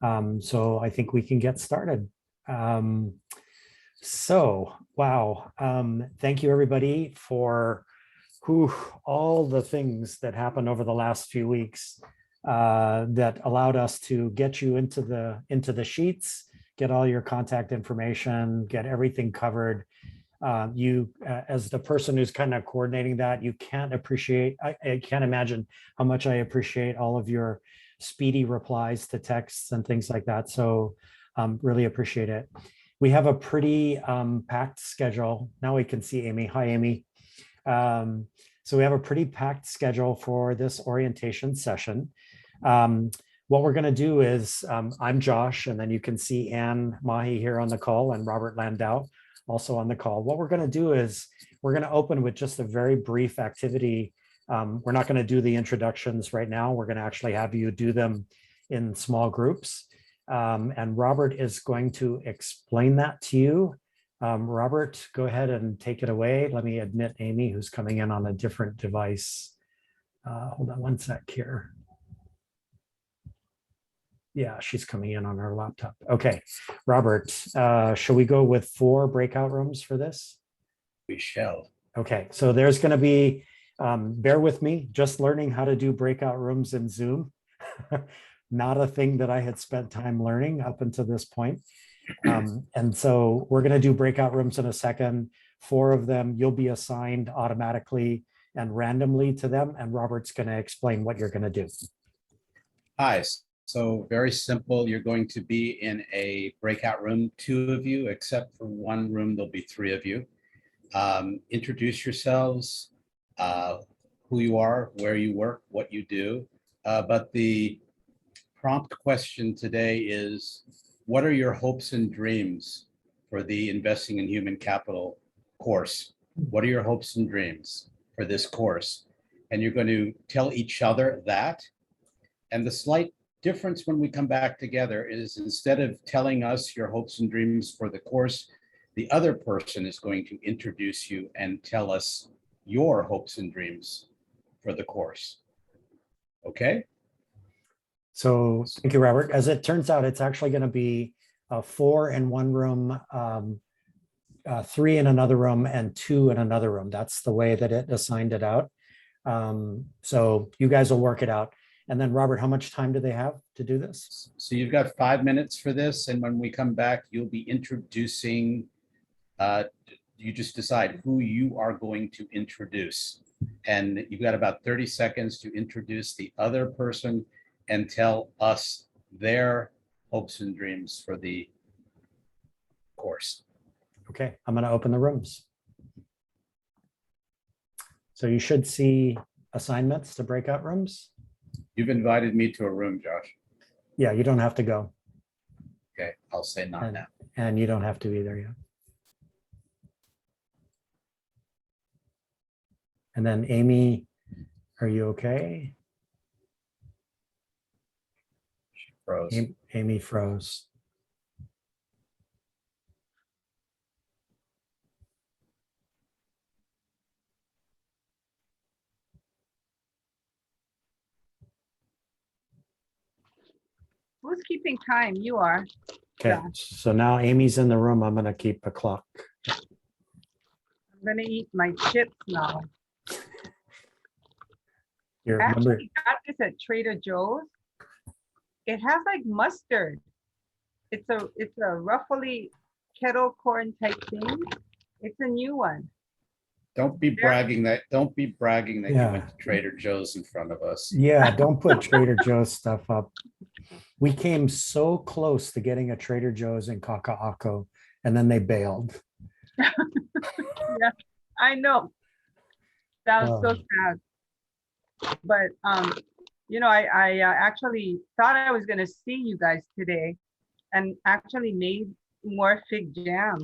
So I think we can get started. Wow. Thank you everybody for all the things that happened over the last few weeks that allowed us to get you into the sheets, get all your contact information, get everything covered. As the person who's kind of coordinating that, you can't appreciate, I can't imagine how much I appreciate all of your speedy replies to texts and things like that. So really appreciate it. We have a pretty packed schedule. Now we can see Amy. Hi, Amy. So we have a pretty packed schedule for this orientation session. What we're going to do is, I'm Josh, and then you can see Anne Mahi here on the call and Robert Landau also on the call. What we're going to do is we're going to open with just a very brief activity. We're not going to do the introductions right now. We're going to actually have you do them in small groups. And Robert is going to explain that to you. Robert, go ahead and take it away. Let me admit Amy, who's coming in on a different device. Hold on one sec here. Yeah, she's coming in on her laptop. Okay, Robert, shall we go with 4 breakout rooms for this? We shall. Okay, so there's going to be, bear with me, just learning how to do breakout rooms in Zoom. Not a thing that I had spent time learning up until this point. And so we're going to do breakout rooms in a second. 4 of them, you'll be assigned automatically and randomly to them. And Robert's going to explain what you're going to do. Hi. So very simple. You're going to be in a breakout room, 2 of you, except for one room, there'll be 3 of you. Introduce yourselves, who you are, where you work, what you do. But the prompt question today is, what are your hopes and dreams for the Investing in Human Capital course? What are your hopes and dreams for this course? And you're going to tell each other that. And the slight difference when we come back together is, instead of telling us your hopes and dreams for the course, the other person is going to introduce you and tell us your hopes and dreams for the course. Okay? So thank you, Robert. As it turns out, it's actually going to be 4 in one room, 3 in another room, and 2 in another room. That's the way that it assigned it out. So you guys will work it out. And then Robert, how much time do they have to do this? So you've got 5 minutes for this. And when we come back, you'll be introducing, you just decide who you are going to introduce. And you've got about 30 seconds to introduce the other person and tell us their hopes and dreams for the course. Okay, I'm going to open the rooms. So you should see assignments to breakout rooms. You've invited me to a room, Josh. Yeah, you don't have to go. Okay, I'll say not now. And you don't have to either, yeah. And then Amy, are you okay? She froze. Amy froze. Who's keeping time? You are. Okay, Yeah. so now Amy's in the room. I'm going to keep a clock. I'm gonna eat my chips now. Here, I remember, actually got this at Trader Joe's. It has like mustard. It's a ruffly kettle corn type thing. It's a new one. Don't be bragging that. Don't be bragging that Yeah. you went to Trader Joe's in front of us. yeah, don't put Trader Joe's stuff up. We came so close to getting a Trader Joe's in Kaka'ako, and then they bailed. Yeah, I know. That was so sad. But you know, I actually thought I was gonna see you guys today, and actually made more fig jam.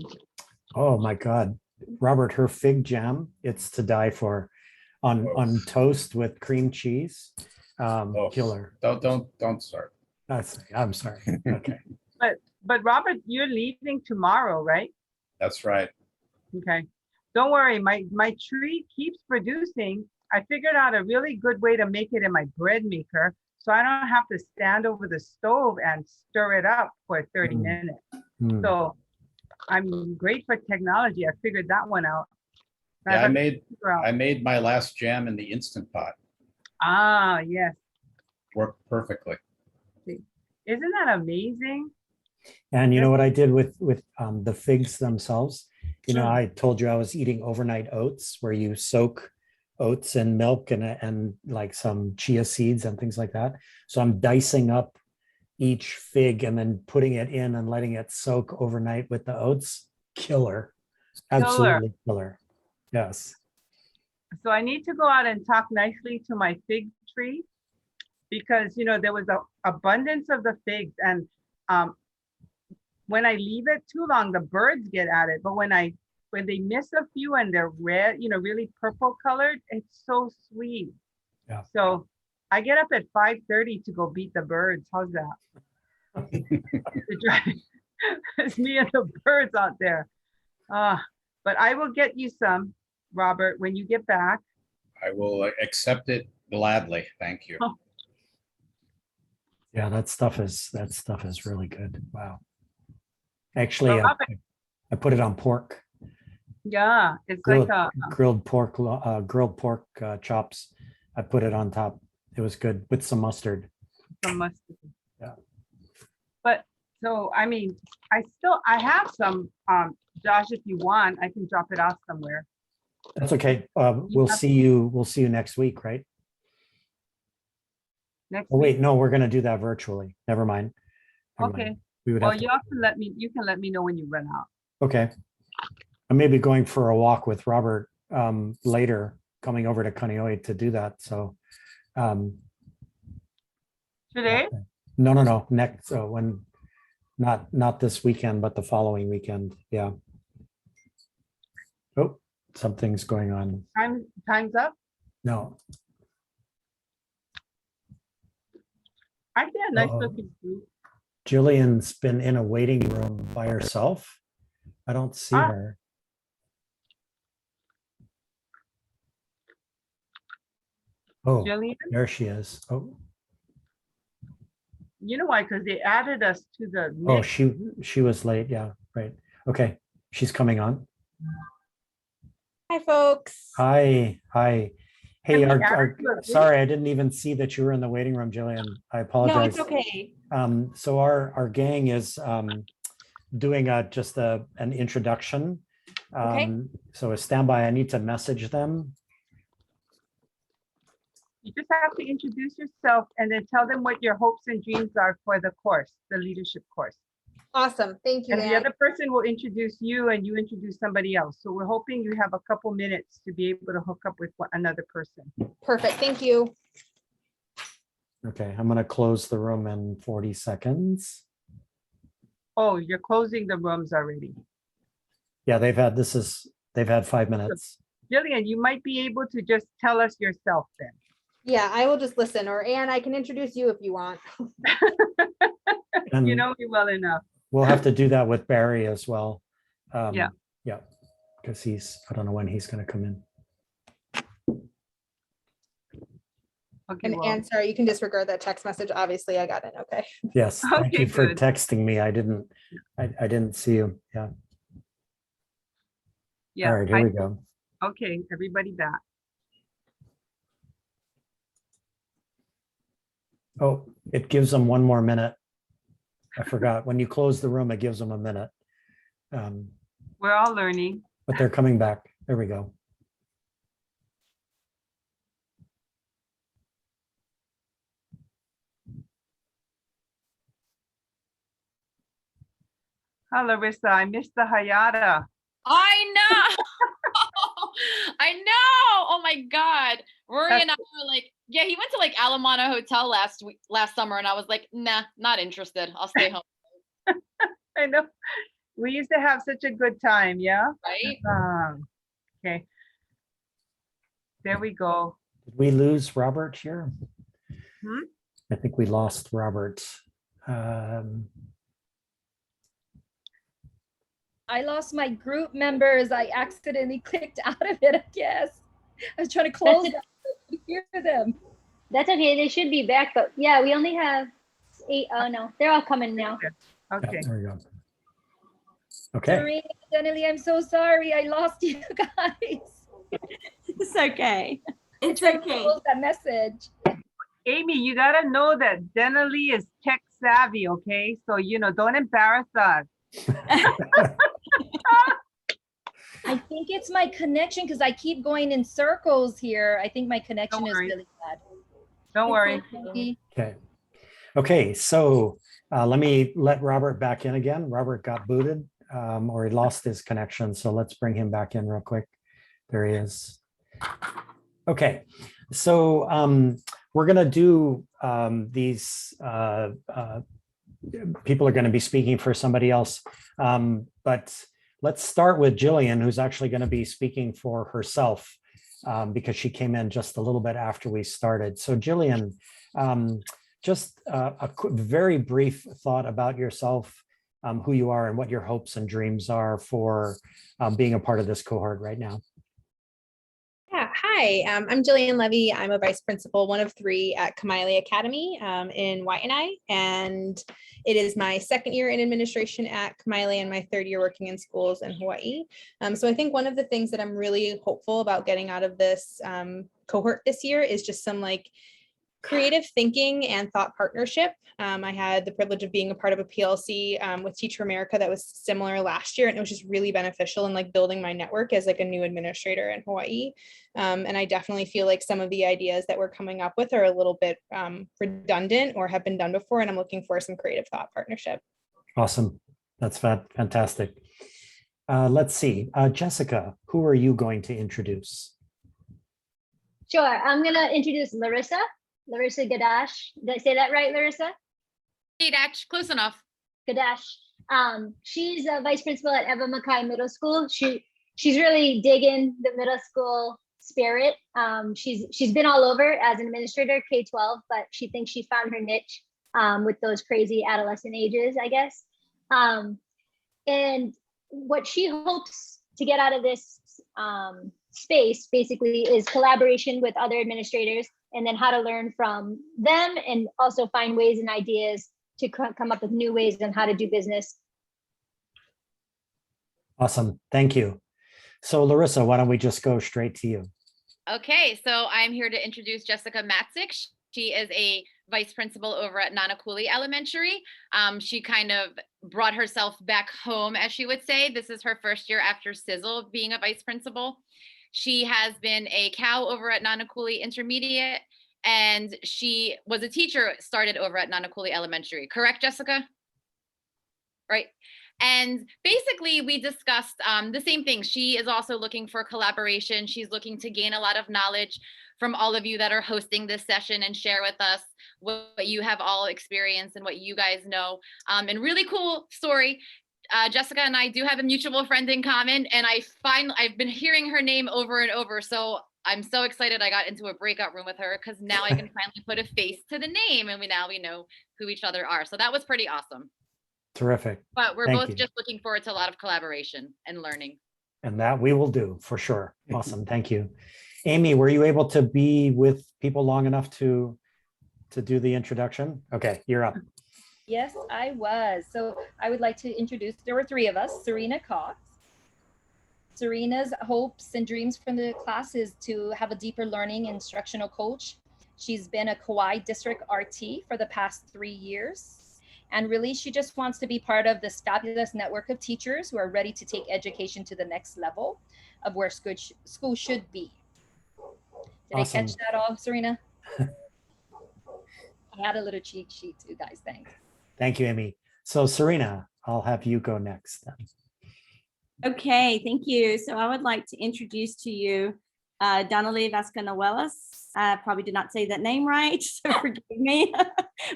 Oh my God, Robert, her fig jam, it's to die for. On toast with cream cheese, killer. Don't start. I'm sorry. Okay. But Robert, you're leaving tomorrow, right? That's right. Okay. Don't worry, my tree keeps producing. I figured out a really good way to make it in my bread maker. so I don't have to stand over the stove and stir it up for 30 Mm. minutes. Mm. So I'm great for technology. I figured that one out. Yeah, I have to made figure out- I made my last jam in the Instant Pot. Ah, yes. Worked perfectly. Isn't that amazing? And you know what I did with the figs themselves? You know, Mm. I told you I was eating overnight oats, where you soak oats in milk and like some chia seeds and things like that. So I'm dicing up each fig and then putting it in and letting it soak overnight with the oats. Killer. Absolutely killer. Yes. So I need to go out and talk nicely to my fig tree because, you know, there was a abundance of the figs, and when I leave it too long, the birds get at it. But when they miss a few and they're red, you know, really purple colored, it's so sweet. Yeah. So I get up at 5:30 to go beat the birds. How's that? It's me and the birds out there. But I will get you some, Robert, when you get back. I will accept it gladly. Thank you. Yeah, that stuff is really good. Wow. Actually, Well, Robert, I put it on pork. yeah, it's Grilled, like grilled pork chops. I put it on top. It was good with some mustard. some mustard. Yeah. But so I mean, I have some. Josh, if you want, I can drop it off somewhere. That's okay. We'll have- see you. We'll see you next week, right? Next Oh wait, week. no, we're gonna do that virtually. Never mind. Never mind. Okay. We would Well, have to. you can let me know when you run out. Okay. I may be going for a walk with Robert later, coming over to Kaneohe to do that. So Today? no. Next, so when not this weekend, but the following weekend. Yeah. Oh, something's going on. Time's up. No. I see a nice Uh-oh. looking group. Jillian's been in a waiting room by herself. I don't see Ah. her. Oh, Jillian, there she is. Oh, you know why? Because they added us to the oh, mix. she was late. Yeah, right. Okay, she's coming on. Hi, folks. Hi. Hey, Can we add her to a group? sorry, I didn't even see that you were in the waiting room, Jillian. I No, apologize. it's okay. So our gang is doing just an introduction. Okay. So a standby. I need to message them. You just have to introduce yourself and then tell them what your hopes and dreams are for the course, the leadership course. Awesome. Thank you, And the Ann. other person will introduce you and you introduce somebody else. So we're hoping you have a couple minutes to be able to hook up with another person. Perfect. Thank you. Okay, I'm gonna close the room in 40 seconds. Oh, you're closing the rooms already. Yeah, they've had 5 minutes. Jillian, you might be able to just tell us yourself then. Yeah, I will just listen. Or Ann, I can introduce you if you want. And You know me well enough. we'll have to do that with Barry as well. Yeah. Yeah, because I don't know when he's gonna come in. Okay, And well, Ann, sorry, you can disregard that text message. Obviously, I got it. Okay. Yes, thank Okay, you for good. texting me. I didn't see you. Yeah, yeah. all right, here we go. Okay, everybody back. Oh, it gives them 1 more minute. I forgot, when you close the room, it gives them a minute. We're all learning. But they're coming back. There we go. Hi, Larissa. I missed the Hayata. I know. I know. Oh my God. Rory and I were like, yeah, he went to like Alamana Hotel last summer. And I was like, nah, not interested. I'll stay home. I know. We used to have such a good time, yeah? Right? Okay. There we go. Did we lose Robert here? Hmm? I think we lost Robert. I lost my group members. I accidentally clicked out of it, I guess. I was trying to close them. I could hear them. That's okay. They should be back, but yeah, we only have 8. Oh no, they're all coming now. Yeah, Okay. there we go. Okay, Serena, Denily, I'm so sorry. I lost you guys. It's okay. It's Tried to okay. close that message. Amy, you gotta know that Denali is tech savvy, okay? So, don't embarrass us. I think it's my connection because I keep going in circles here. I think my connection is worry. really bad. Don't worry. Maybe. okay. Okay, so let Robert back in again. Robert got booted or he lost his connection. So let's bring him back in real quick. There he is. Okay, so we're going to do these, people are going to be speaking for somebody else. But let's start with Jillian, who's actually going to be speaking for herself because she came in just a little bit after we started. So Jillian, just a very brief thought about yourself, who you are and what your hopes and dreams are for being a part of this cohort right now. Yeah, hi, I'm Jillian Levy. I'm a vice principal, one of 3 at Kamiley Academy in Waianae, and it is my 2nd year in administration at Kamiley and my 3rd year working in schools in Hawaii. So I think one of the things that I'm really hopeful about getting out of this cohort this year is just some creative thinking and thought partnership. I had the privilege of being a part of a PLC with Teach for America that was similar last year, and it was just really beneficial in building my network as a new administrator in Hawaii. And I definitely feel like some of the ideas that we're coming up with are a little bit redundant or have been done before, and I'm looking for some creative thought partnership. Awesome. That's fantastic. Let's see. Jessica, who are you going to introduce? Sure, I'm gonna introduce Larissa Gadash. Did I say that right, Larissa? Hey, Dash, close enough. Gadash. She's a vice principal at Eva Mackay Middle School. She's really digging the middle school spirit. She's been all over as an administrator, K-12, but she thinks she found her niche with those crazy adolescent ages, I guess. And what she hopes to get out of this space basically is collaboration with other administrators, and then how to learn from them and also find ways and ideas to come up with new ways on how to do business. Awesome. Thank you. So Larissa, why don't we just go straight to you? Okay, so I'm here to introduce Jessica Matzik. She is a vice principal over at Nanakuli Elementary. She kind of brought herself back home, as she would say. This is her first year after Sizzle being a vice principal. She has been a cow over at Nanakuli Intermediate, and she was a teacher started over at Nanakuli Elementary. Correct, Jessica? Right. And basically, we discussed the same thing. She is also looking for collaboration. She's looking to gain a lot of knowledge from all of you that are hosting this session and share with us what you have all experienced and what you guys know. And really cool story. Jessica and I do have a mutual friend in common, and I've been hearing her name over and over. So I'm so excited I got into a breakout room with her because now I can finally put a face to the name, and we know who each other are. So that was pretty awesome. Terrific. But we're Thank both you. just looking forward to a lot of collaboration and learning. And that we will do for sure. Awesome. Thank you. Amy, were you able to be with people long enough to do the introduction? Okay, you're up. Yes, I was. So I would like to introduce, there were 3 of us, Serena Cox. Serena's hopes and dreams from the class is to have a deeper learning instructional coach. She's been a Kauai District RT for the past 3 years. And really, she just wants to be part of this fabulous network of teachers who are ready to take education to the next level of where school should be. Did Awesome. I catch that all, Serena? I had a little cheat sheet too, guys. Thanks. Thank you, Amy. So Serena, I'll have you go next then. Okay, thank you. So I would like to introduce to you Donnalee Vasconcelos. I probably did not say that name right, so forgive me.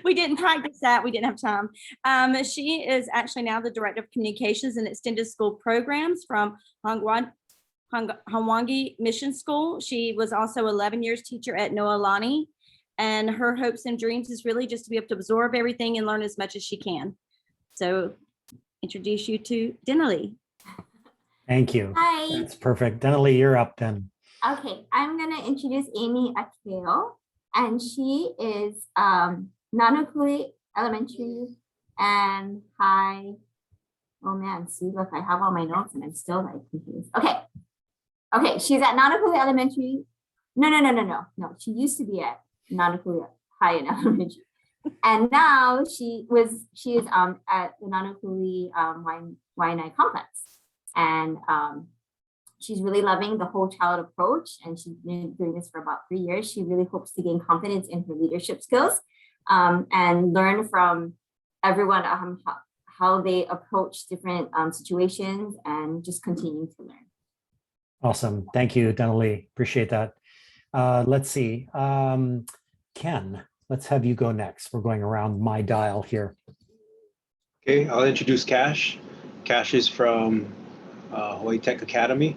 We didn't practice that. We didn't have time. She is actually now the Director of Communications and Extended School Programs from Hawangi Mission School. She was also 11 years teacher at Noelani, and her hopes and dreams is really just to be able to absorb everything and learn as much as she can. So introduce you to Denali. Thank you. Hi. That's perfect. Denali, you're up then. Okay, I'm gonna introduce Amy Akio. and she is Nanukuli Elementary and High. Oh man, see, look, I have all my notes and I'm still like confused. Okay, she's at Nanukuli Elementary. No. She used to be at Nanukuli High and Elementary. And now she is at the Nanukuli Waianae complex. And she's really loving the whole child approach, and she's been doing this for about 3 years. She really hopes to gain confidence in her leadership skills and learn from everyone how they approach different situations and just continue to learn. Awesome. Thank you, Denali. Appreciate that. Let's see. Ken, let's have you go next. We're going around my dial here. Okay, I'll introduce Cash. Cash is from Hawaii Tech Academy.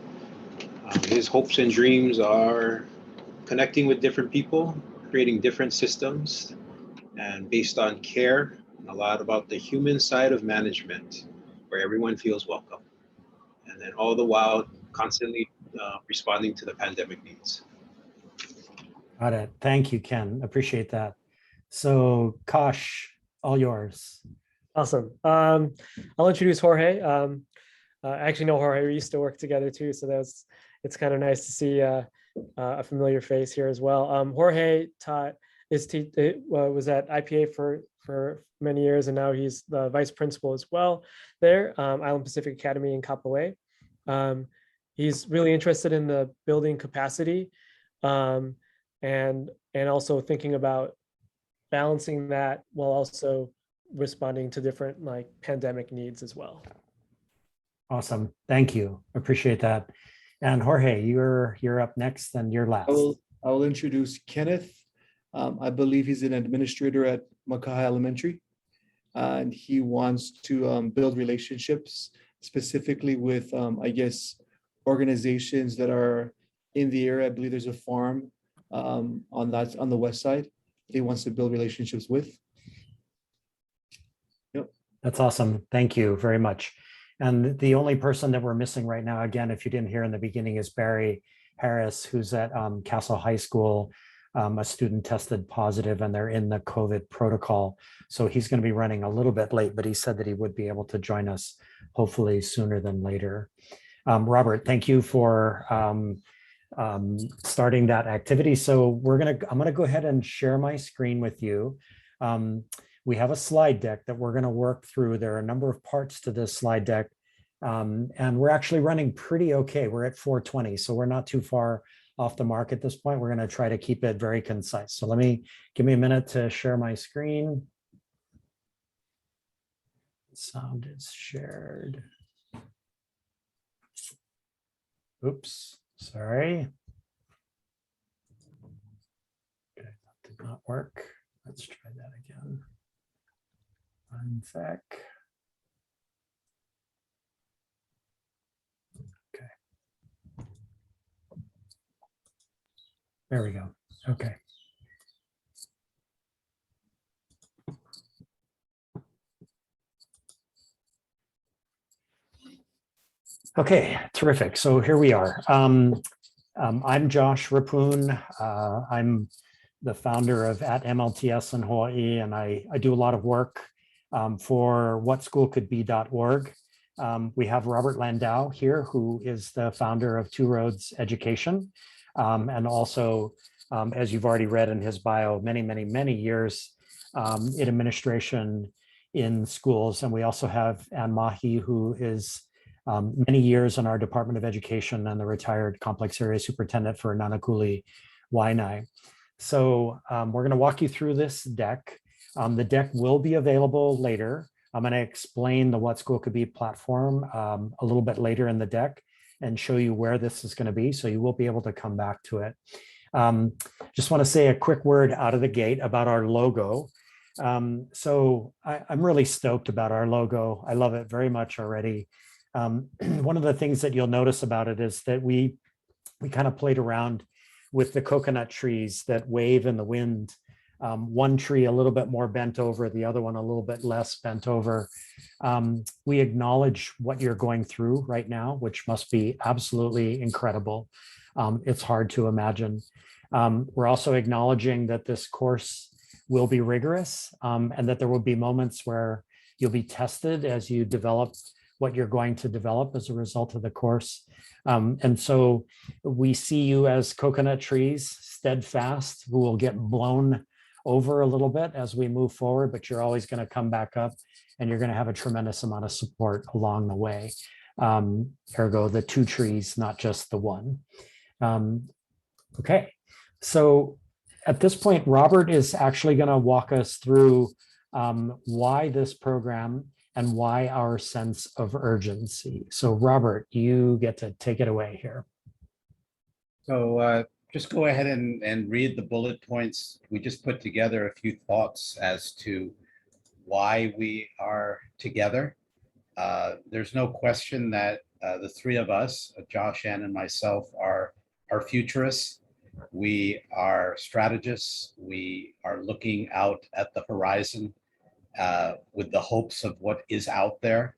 His hopes and dreams are connecting with different people, creating different systems, and based on care, a lot about the human side of management, where everyone feels welcome. And then all the while, constantly responding to the pandemic needs. Got it. Thank you, Ken. Appreciate that. So, Kosh, all yours. Awesome. I'll introduce Jorge. I actually know Jorge. We used to work together too, so it's kind of nice to see a familiar face here as well. Jorge was at IPA for many years, and now he's the vice principal as well there, Island Pacific Academy in Kapolei. He's really interested in the building capacity, and also thinking about balancing that while also responding to different like pandemic needs as well. Awesome. Thank you. Appreciate that. And Jorge, you're up next and you're last. I will introduce Kenneth. I believe he's an administrator at Makaha Elementary, and he wants to build relationships specifically with, I guess, organizations that are in the area. I believe there's a farm on the west side that he wants to build relationships with. Yep. That's awesome. Thank you very much. And the only person that we're missing right now, again, if you didn't hear in the beginning, is Barry Harris, who's at Castle High School. A student tested positive and they're in the COVID protocol. So he's going to be running a little bit late, but he said that he would be able to join us hopefully sooner than later. Robert, thank you for starting that activity. So I'm going to go ahead and share my screen with you. We have a slide deck that we're going to work through. There are a number of parts to this slide deck, and we're actually running pretty okay. We're at 420, so we're not too far off the mark at this point. We're going to try to keep it very concise. So give me a minute to share my screen. Sound is shared. Oops, sorry. Okay, that did not work. Let's try that again. One sec. Okay. There we go. Okay. Okay, terrific. So here we are. I'm Josh Rapoon. I'm the founder of @MLTS in Hawaii, and I do a lot of work for whatschoolcouldbe.org. We have Robert Landau here, who is the founder of Two Roads Education, and also, as you've already read in his bio, many years in administration in schools. And we also have Ann Mahi, who is many years in our Department of Education and the retired complex area superintendent for Nanakuli Waianae. So we're going to walk you through this deck. The deck will be available later. I'm going to explain the What School Could Be platform a little bit later in the deck and show you where this is going to be, so you will be able to come back to it. Just want to say a quick word out of the gate about our logo. So I'm really stoked about our logo. I love it very much already. One of the things that you'll notice about it is that we kind of played around with the coconut trees that wave in the wind. One tree a little bit more bent over, the other one a little bit less bent over. We acknowledge what you're going through right now, which must be absolutely incredible. It's hard to imagine. We're also acknowledging that this course will be rigorous and that there will be moments where you'll be tested as you develop what you're going to develop as a result of the course. And so we see you as coconut trees, steadfast, who will get blown over a little bit as we move forward, but you're always going to come back up and you're going to have a tremendous amount of support along the way. Ergo, the two trees, not just the one. Okay, so at this point, Robert is actually going to walk us through why this program and why our sense of urgency. So Robert, you get to take it away here. So just go ahead and read the bullet points. We just put together a few thoughts as to why we are together. There's no question that the three of us, Josh, Ann, and myself, are futurists. We are strategists. We are looking out at the horizon with the hopes of what is out there.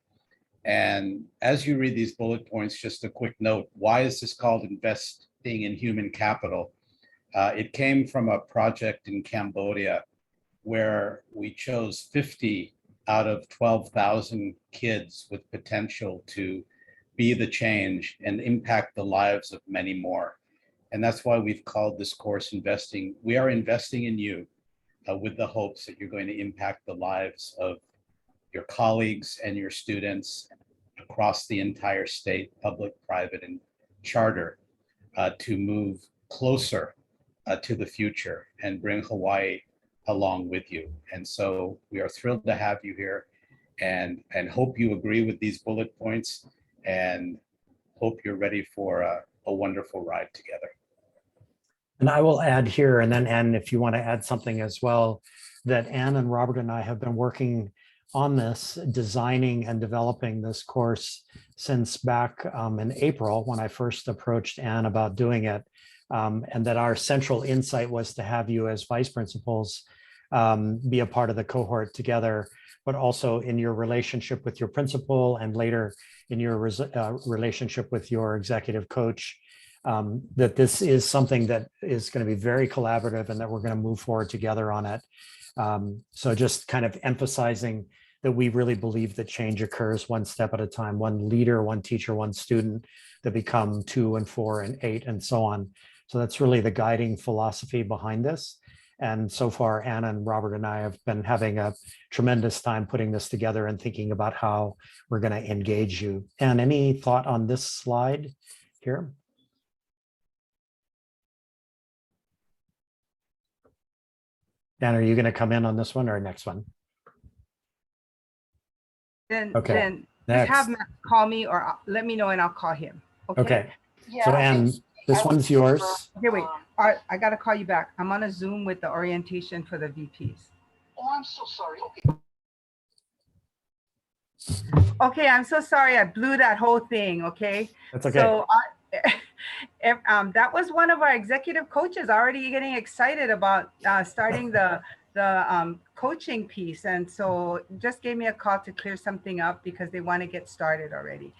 And as you read these bullet points, just a quick note, why is this called Investing in Human Capital? It came from a project in Cambodia where we chose 50 out of 12,000 kids with potential to be the change and impact the lives of many more. And that's why we've called this course Investing. We are investing in you with the hopes that you're going to impact the lives of your colleagues and your students across the entire state, public, private, and charter, to move closer to the future and bring Hawaii along with you. And so we are thrilled to have you here and hope you agree with these bullet points and hope you're ready for a wonderful ride together. And I will add here, and then Ann, if you want to add something as well, that Ann and Robert and I have been working on this, designing and developing this course since back in April when I first approached Ann about doing it. And that our central insight was to have you as vice principals be a part of the cohort together, but also in your relationship with your principal and later in your relationship with your executive coach, that this is something that is going to be very collaborative and that we're going to move forward together on it. So just kind of emphasizing that we really believe that change occurs one step at a time, one leader, one teacher, one student, that become 2 and 4 and 8 and so on. So that's really the guiding philosophy behind this. And so far, Anna and Robert and I have been having a tremendous time putting this together and thinking about how we're going to engage you. And any thought on this slide here? Dan, are you going to come in on this one or next one? Then Okay, just have next. Matt call me or let me know and I'll call him. Okay, so Ann, this one's yours. Here, wait. All right, I got to call you back. I'm on a Zoom with the orientation for the VPs. Oh, I'm so sorry. Okay. Okay, I'm so sorry. I blew that whole thing. Okay. That's okay. So that was one of our executive coaches already getting excited about starting the coaching piece. And so just gave me a call to clear something up because they want to get started already.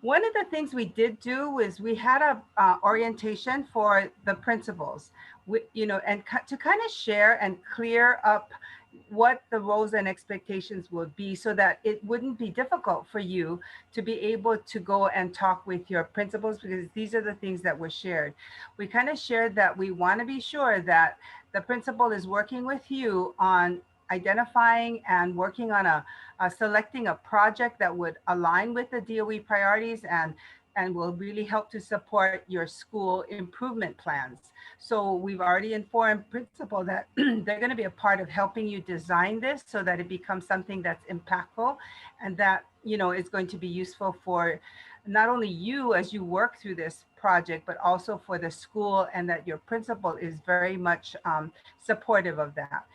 One of the things we did do is we had a orientation for the principals, and to kind of share and clear up what the roles and expectations would be so that it wouldn't be difficult for you to be able to go and talk with your principals, because these are the things that were shared. We kind of shared that we want to be sure that the principal is working with you on identifying and working on selecting a project that would align with the DOE priorities and will really help to support your school improvement plans. So we've already informed principal that they're going to be a part of helping you design this so that it becomes something that's impactful and that, is going to be useful for not only you as you work through this project, but also for the school, and that your principal is very much supportive of that.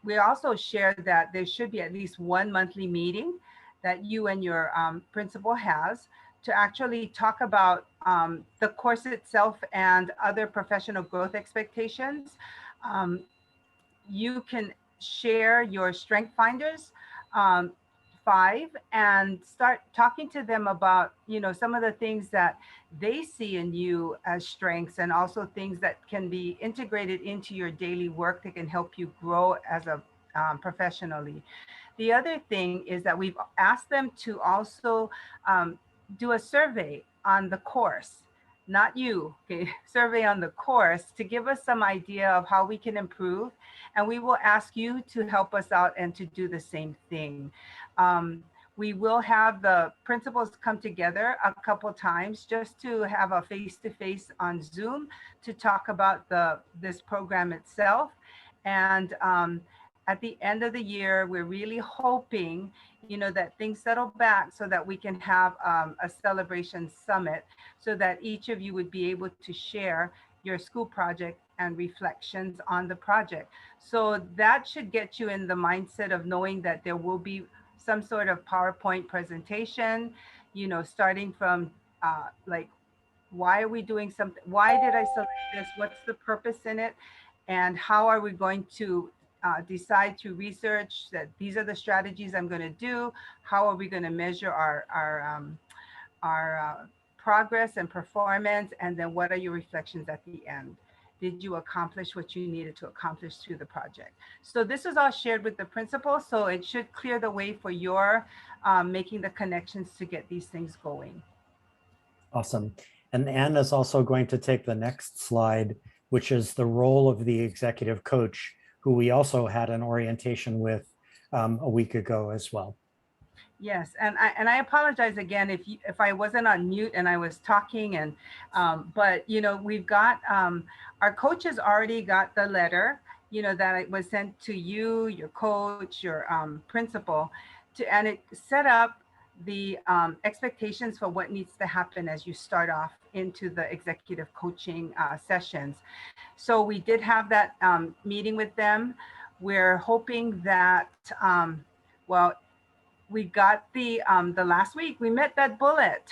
We also shared that there should be at least one monthly meeting that you and your principal has to actually talk about the course itself and other professional growth expectations. You can share your strength finders 5 and start talking to them about, some of the things that they see in you as strengths, and also things that can be integrated into your daily work that can help you grow as a professionally. The other thing is that we've asked them to also do a survey on the course, not you, okay, survey on the course to give us some idea of how we can improve. And we will ask you to help us out and to do the same thing. We will have the principals come together a couple times just to have a face-to-face on Zoom to talk about this program itself. And at the end of the year, we're really hoping, that things settle back so that we can have a celebration summit so that each of you would be able to share your school project and reflections on the project. So that should get you in the mindset of knowing that there will be some sort of PowerPoint presentation, starting from like, why are we doing something? Why did I select this? What's the purpose in it? And how are we going to decide through research that these are the strategies I'm going to do? How are we going to measure our progress and performance? And then what are your reflections at the end? Did you accomplish what you needed to accomplish through the project? So this is all shared with the principal, so it should clear the way for your making the connections to get these things going. Awesome. And Anne is also going to take the next slide, which is the role of the executive coach, who we also had an orientation with a week ago as well. Yes, and I apologize again if I wasn't on mute and I was talking, and but we've got our coaches already got the letter that it was sent to you, your coach, your principal, and it set up the expectations for what needs to happen as you start off into the executive coaching sessions. So we did have that meeting with them. We're hoping that well, we got the last week, we met that bullet.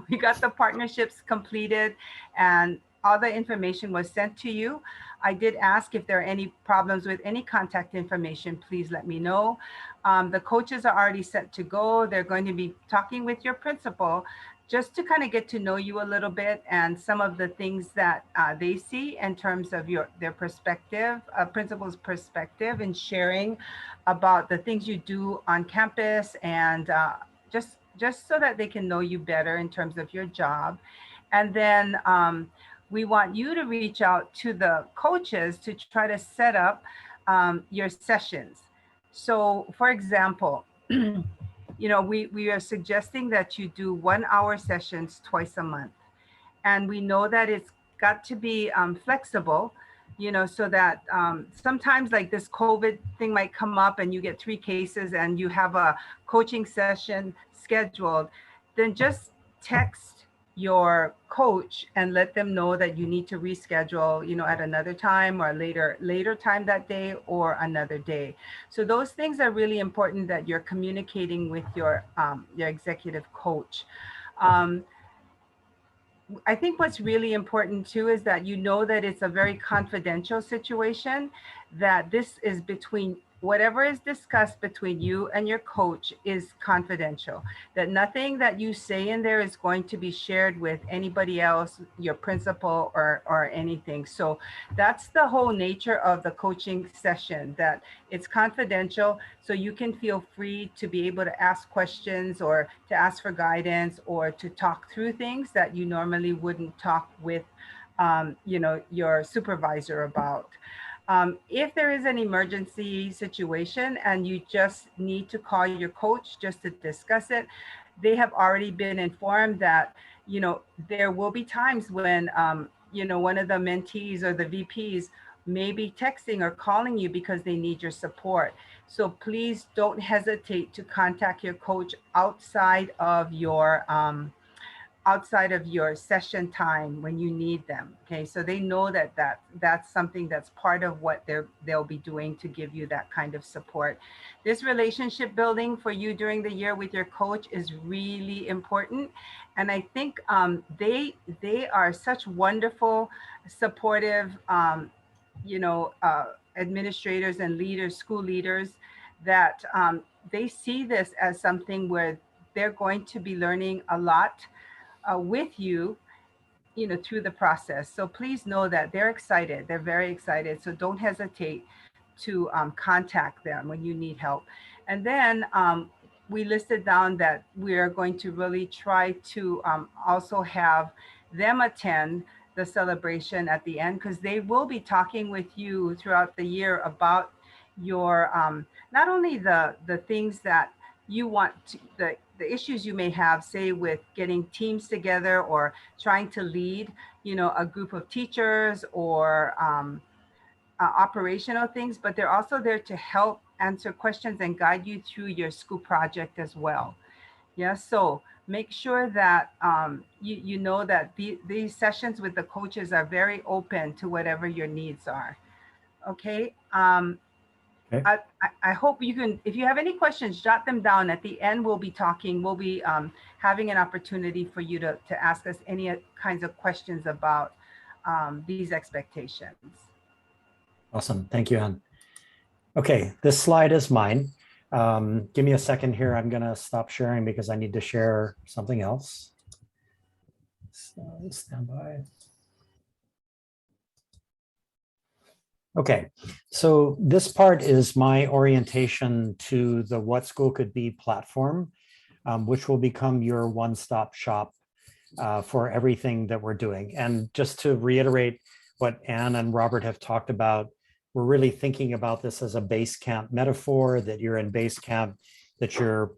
We got the partnerships completed and all the information was sent to you. I did ask if there are any problems with any contact information, please let me know. The coaches are already set to go. They're going to be talking with your principal just to kind of get to know you a little bit and some of the things that they see in terms of their perspective, principal's perspective, and sharing about the things you do on campus, and just so that they can know you better in terms of your job. And then we want you to reach out to the coaches to try to set up your sessions. So for example, we are suggesting that you do 1 hour sessions twice a month. And we know that it's got to be flexible, so that sometimes like this COVID thing might come up and you get 3 cases and you have a coaching session scheduled, then just text your coach and let them know that you need to reschedule, at another time or later time that day or another day. So those things are really important that you're communicating with your executive coach. I think what's really important too is that that it's a very confidential situation, that this is between whatever is discussed between you and your coach is confidential, that nothing that you say in there is going to be shared with anybody else, your principal or anything. So that's the whole nature of the coaching session, that it's confidential, so you can feel free to be able to ask questions or to ask for guidance or to talk through things that you normally wouldn't talk with your supervisor about. If there is an emergency situation and you just need to call your coach just to discuss it, they have already been informed that, there will be times when, one of the mentees or the VPs may be texting or calling you because they need your support. So please don't hesitate to contact your coach outside of your session time when you need them. Okay, so they know that's something that's part of what they'll be doing to give you that kind of support. This relationship building for you during the year with your coach is really important, and I think they are such wonderful, supportive, administrators and leaders, school leaders, that they see this as something where they're going to be learning a lot with you, through the process. So please know that they're excited. They're very excited. So don't hesitate to contact them when you need help. And then we listed down that we're going to really try to also have them attend the celebration at the end, because they will be talking with you throughout the year about your not only the things that you want to, the issues you may have, say with getting teams together or trying to lead, a group of teachers or operational things, but they're also there to help answer questions and guide you through your school project as well. Yeah, so make sure that you know that these sessions with the coaches are very open to whatever your needs are. Okay. Okay. I hope you can, if you have any questions, jot them down. At the end, we'll be talking, we'll be having an opportunity for you to ask us any kinds of questions about these expectations. Awesome. Thank you, Ann. Okay, this slide is mine. Give me a second here. I'm going to stop sharing because I need to share something else. So stand by. Okay, so this part is my orientation to the What School Could Be platform, which will become your one-stop shop for everything that we're doing. And just to reiterate what Ann and Robert have talked about, we're really thinking about this as a base camp metaphor, that you're in base camp, that you're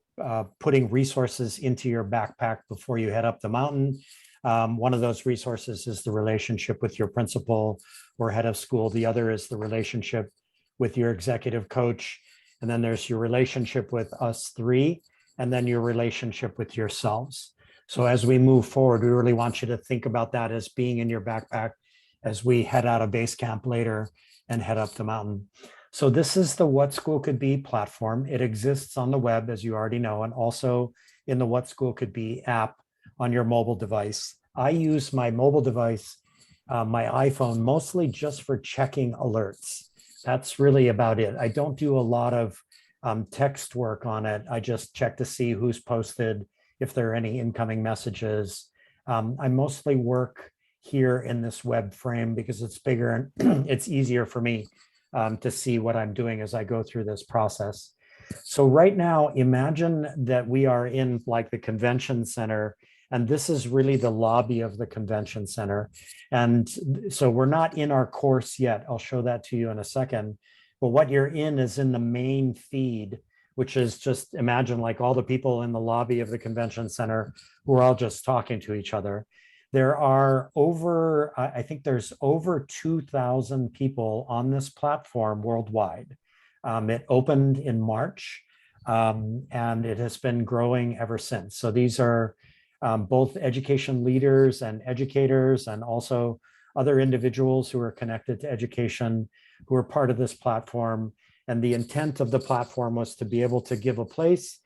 putting resources into your backpack before you head up the mountain. One of those resources is the relationship with your principal or head of school. The other is the relationship with your executive coach. And then there's your relationship with us three, and then your relationship with yourselves. So as we move forward, we really want you to think about that as being in your backpack as we head out of base camp later and head up the mountain. So this is the What School Could Be platform. It exists on the web, as you already know, and also in the What School Could Be app on your mobile device. I use my mobile device, my iPhone, mostly just for checking alerts. That's really about it. I don't do a lot of text work on it. I just check to see who's posted, if there are any incoming messages. I mostly work here in this web frame because it's bigger and it's easier for me to see what I'm doing as I go through this process. So right now, imagine that we are in like the convention center, and this is really the lobby of the convention center. And so we're not in our course yet. I'll show that to you in a second. But what you're in is in the main feed, which is just imagine like all the people in the lobby of the convention center who are all just talking to each other. There are over, I think there's over 2,000 people on this platform worldwide. It opened in March, and it has been growing ever since. So these are both education leaders and educators, and also other individuals who are connected to education who are part of this platform. And the intent of the platform was to be able to give a place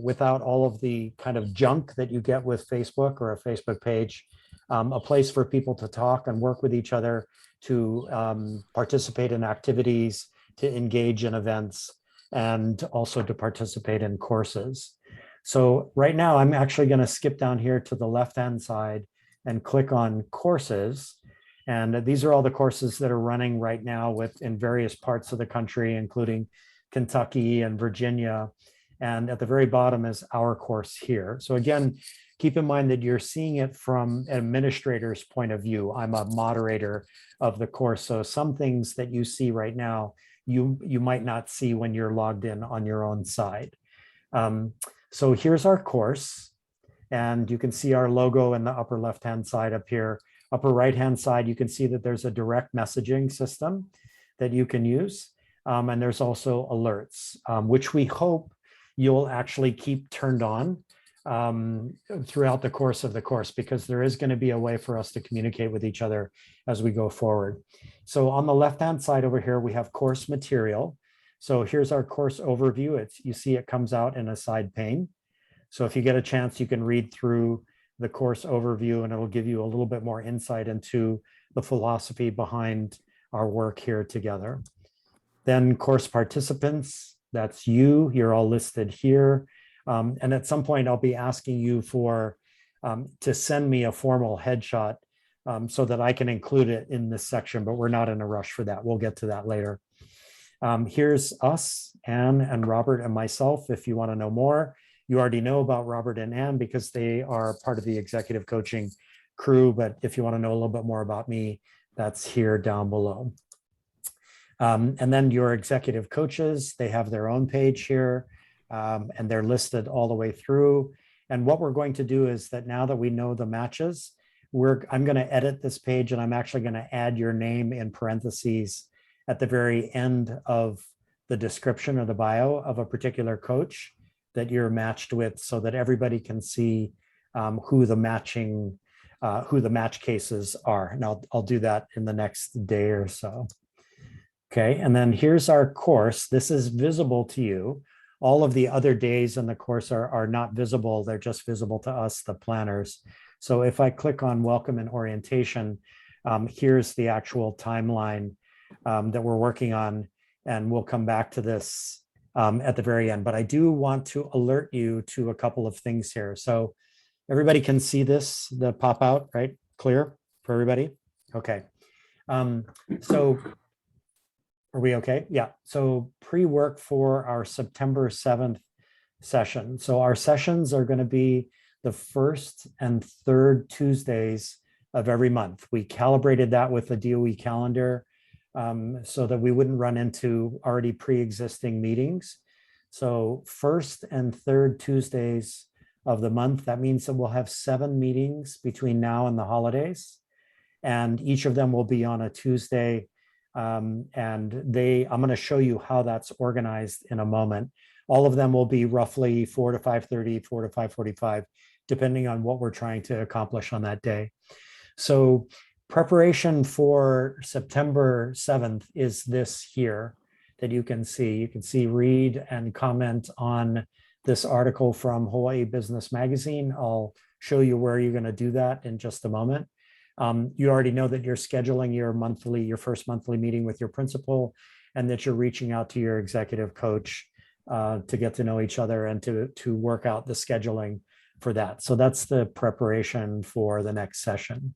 without all of the kind of junk that you get with Facebook or a Facebook page, a place for people to talk and work with each other, to participate in activities, to engage in events, and also to participate in courses. So right now, I'm actually going to skip down here to the left-hand side and click on courses. And these are all the courses that are running right now in various parts of the country, including Kentucky and Virginia. And at the very bottom is our course here. So again, keep in mind that you're seeing it from an administrator's point of view. I'm a moderator of the course. So some things that you see right now, you might not see when you're logged in on your own side. So here's our course. And you can see our logo in the upper left-hand side up here. Upper right-hand side, you can see that there's a direct messaging system that you can use. And there's also alerts, which we hope you'll actually keep turned on throughout the course of the course, because there is going to be a way for us to communicate with each other as we go forward. So on the left-hand side over here, we have course material. So here's our course overview. You see it comes out in a side pane. So if you get a chance, you can read through the course overview, and it'll give you a little bit more insight into the philosophy behind our work here together. Then course participants, that's you. You're all listed here. And at some point, I'll be asking you for to send me a formal headshot so that I can include it in this section, but we're not in a rush for that. We'll get to that later. Here's us, Anne and Robert and myself. If you want to know more, you already know about Robert and Anne because they are part of the executive coaching crew. But if you want to know a little bit more about me, that's here down below. And then your executive coaches, they have their own page here, and they're listed all the way through. And what we're going to do is that now that we know the matches, I'm going to edit this page, and I'm actually going to add your name in parentheses at the very end of the description or the bio of a particular coach that you're matched with, so that everybody can see who the match cases are. And I'll do that in the next day or so. Okay, and then here's our course. This is visible to you. All of the other days in the course are not visible. They're just visible to us, the planners. So if I click on welcome and orientation, here's the actual timeline that we're working on, and we'll come back to this at the very end. But I do want to alert you to a couple of things here. So everybody can see this, the pop out, right? Clear for everybody? Okay. So are we okay? Yeah. So pre-work for our September 7th session. So our sessions are going to be the first and third Tuesdays of every month. We calibrated that with the DOE calendar so that we wouldn't run into already pre-existing meetings. So first and third Tuesdays of the month, that means that we'll have 7 meetings between now and the holidays. And each of them will be on a Tuesday. And I'm going to show you how that's organized in a moment. All of them will be roughly 4 to 5:30, 4 to 5:45, depending on what we're trying to accomplish on that day. So preparation for September 7th is this here that you can see. You can see, read and comment on this article from Hawaii Business Magazine. I'll show you where you're going to do that in just a moment. You already know that you're scheduling your first monthly meeting with your principal, and that you're reaching out to your executive coach to get to know each other and to work out the scheduling for that. So that's the preparation for the next session.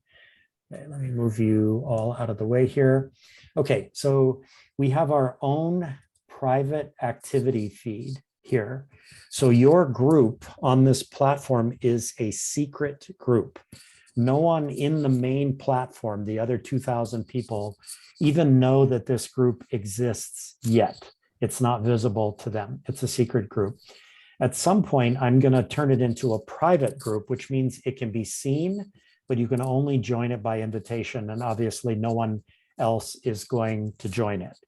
Okay, let me move you all out of the way here. Okay, so we have our own private activity feed here. So your group on this platform is a secret group. No one in the main platform, the other 2,000 people, even know that this group exists yet. It's not visible to them. It's a secret group. At some point, I'm going to turn it into a private group, which means it can be seen, but you can only join it by invitation. And obviously, no one else is going to join it.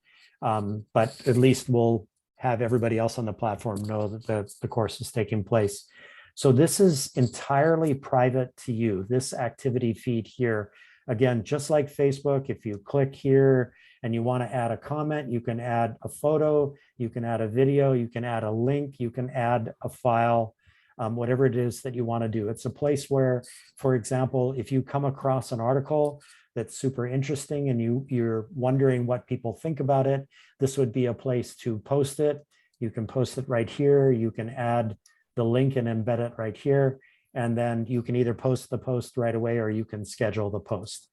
But at least we'll have everybody else on the platform know that the course is taking place. So this is entirely private to you, this activity feed here. Again, just like Facebook, if you click here and you want to add a comment, you can add a photo, you can add a video, you can add a link, you can add a file, whatever it is that you want to do. It's a place where, for example, if you come across an article that's super interesting and you're wondering what people think about it, this would be a place to post it. You can post it right here. You can add the link and embed it right here. And then you can either post the post right away or you can schedule the post.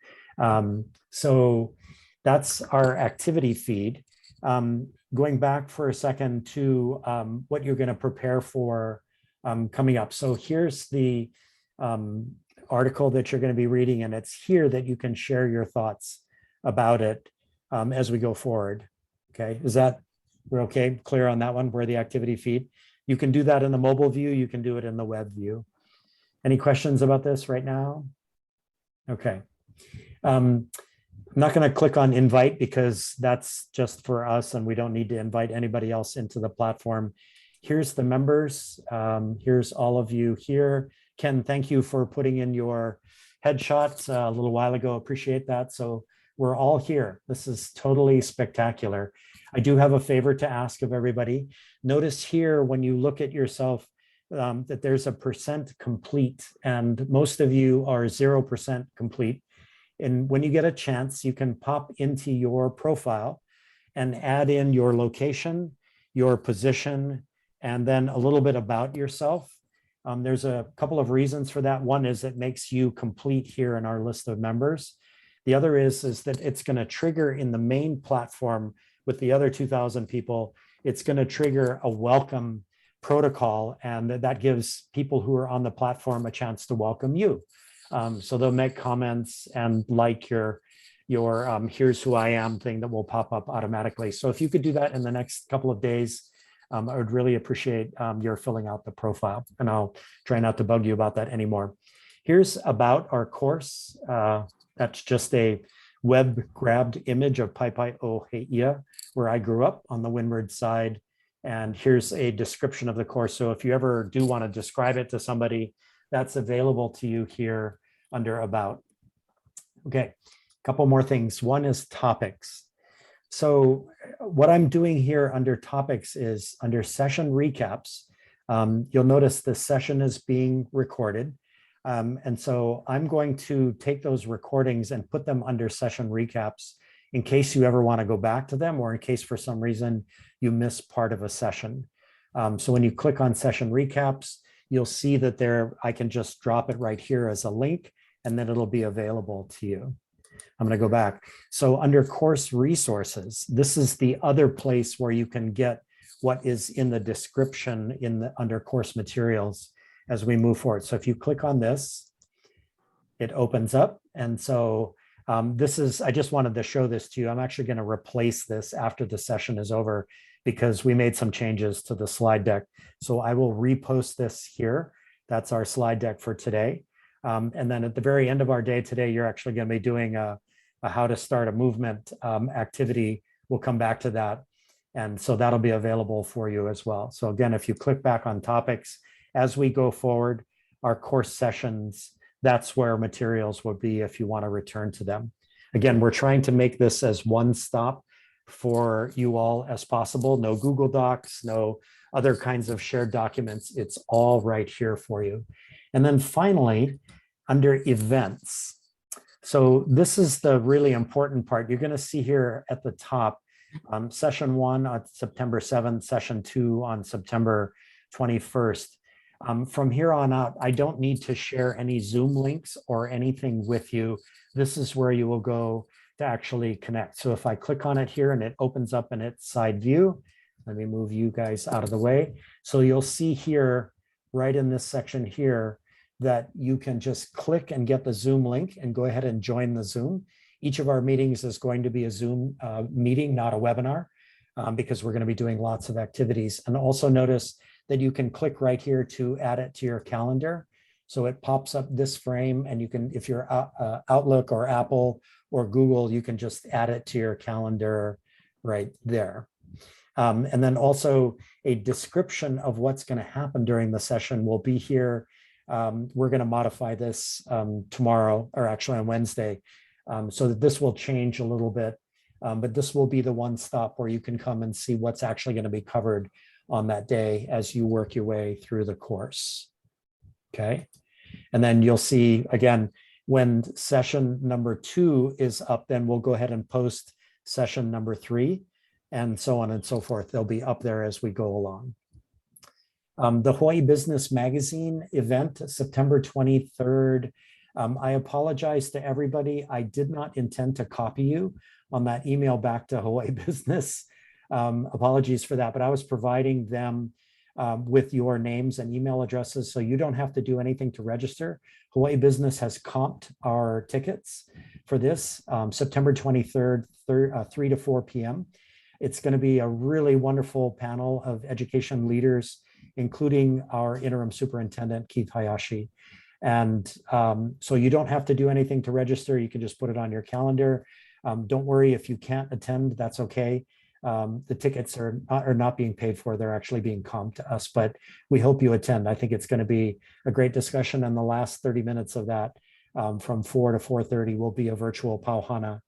So that's our activity feed. Going back for a second to what you're going to prepare for coming up. So here's the article that you're going to be reading, and it's here that you can share your thoughts about it as we go forward. Okay, we're okay, clear on that one, where the activity feed? You can do that in the mobile view, you can do it in the web view. Any questions about this right now? Okay. I'm not going to click on invite because that's just for us and we don't need to invite anybody else into the platform. Here's the members. Here's all of you here. Ken, thank you for putting in your headshot a little while ago. Appreciate that. So we're all here. This is totally spectacular. I do have a favor to ask of everybody. Notice here when you look at yourself that there's a % complete, and most of you are 0% complete. And when you get a chance, you can pop into your profile and add in your location your position, and then a little bit about yourself. There's a couple of reasons for that. One is it makes you complete here in our list of members. The other is that it's going to trigger in the main platform with the other 2,000 people, it's going to trigger a welcome protocol, and that gives people who are on the platform a chance to welcome you. So they'll make comments and like your here's who I am thing that will pop up automatically. So if you could do that in the next couple of days, I would really appreciate your filling out the profile, and I'll try not to bug you about that anymore. Here's about our course. That's just a web grabbed image of Paipai'oheia, where I grew up on the windward side. And here's a description of the course. So if you ever do want to describe it to somebody, that's available to you here under About. Okay, a couple more things. One is topics. So what I'm doing here under topics is under session recaps. You'll notice the session is being recorded. And so I'm going to take those recordings and put them under session recaps in case you ever want to go back to them, or in case for some reason you miss part of a session. So when you click on session recaps, you'll see that there, I can just drop it right here as a link, and then it'll be available to you. I'm going to go back. So under course resources, this is the other place where you can get what is in the description under course materials as we move forward. So if you click on this, it opens up. And so I just wanted to show this to you. I'm actually going to replace this after the session is over because we made some changes to the slide deck. So I will repost this here. That's our slide deck for today. And then at the very end of our day today, you're actually going to be doing a how to start a movement activity. We'll come back to that. And so that'll be available for you as well. So again, if you click back on topics, as we go forward, our course sessions, that's where materials will be if you want to return to them. Again, we're trying to make this as one stop for you all as possible. No Google Docs, no other kinds of shared documents. It's all right here for you. And then finally, under events. So this is the really important part. You're going to see here at the top, session 1 on September 7th, session 2 on September 21st. From here on out, I don't need to share any Zoom links or anything with you. This is where you will go to actually connect. So if I click on it here and it opens up in its side view, let me move you guys out of the way. So you'll see here, right in this section here, that you can just click and get the Zoom link and go ahead and join the Zoom. Each of our meetings is going to be a Zoom meeting, not a webinar, because we're going to be doing lots of activities. And also notice that you can click right here to add it to your calendar. So it pops up this frame, and you can, if you're Outlook or Apple or Google, you can just add it to your calendar right there. And then also a description of what's going to happen during the session will be here. We're going to modify this tomorrow, or actually on Wednesday, so that this will change a little bit. But this will be the one stop where you can come and see what's actually going to be covered on that day as you work your way through the course. Okay. And then you'll see, again, when session number 2 is up, then we'll go ahead and post session number 3, and so on and so forth. They'll be up there as we go along. The Hawaii Business Magazine event, September 23rd. I apologize to everybody. I did not intend to copy you on that email back to Hawaii Business. Apologies for that, but I was providing them with your names and email addresses, so you don't have to do anything to register. Hawaii Business has comped our tickets for this, September 23rd, 3 to 4 p.m. It's going to be a really wonderful panel of education leaders, including our interim superintendent, Keith Hayashi. And so you don't have to do anything to register. You can just put it on your calendar. Don't worry if you can't attend, that's okay. The tickets are not being paid for. They're actually being comped to us, but we hope you attend. I think it's going to be a great discussion. And the last 30 minutes of that from 4 to 4:30 will be a virtual pauhana.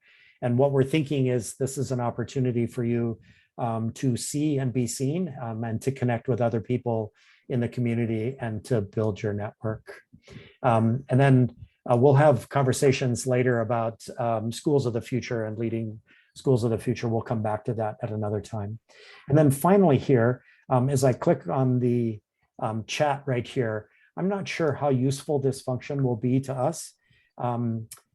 And what we're thinking is this is an opportunity for you to see and be seen and to connect with other people in the community and to build your network. And then we'll have conversations later about schools of the future and leading schools of the future. We'll come back to that at another time. And then finally here, as I click on the chat right here, I'm not sure how useful this function will be to us.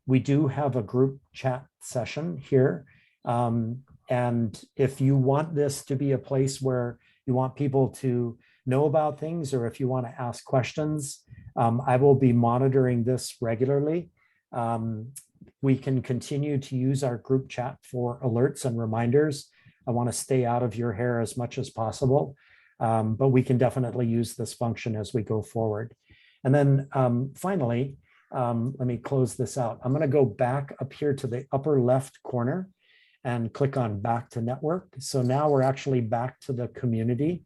We do have a group chat session here. And if you want this to be a place where you want people to know about things, or if you want to ask questions, I will be monitoring this regularly. We can continue to use our group chat for alerts and reminders. I want to stay out of your hair as much as possible, but we can definitely use this function as we go forward. And then finally, let me close this out. I'm going to go back up here to the upper left corner and click on back to network. So now we're actually back to the community.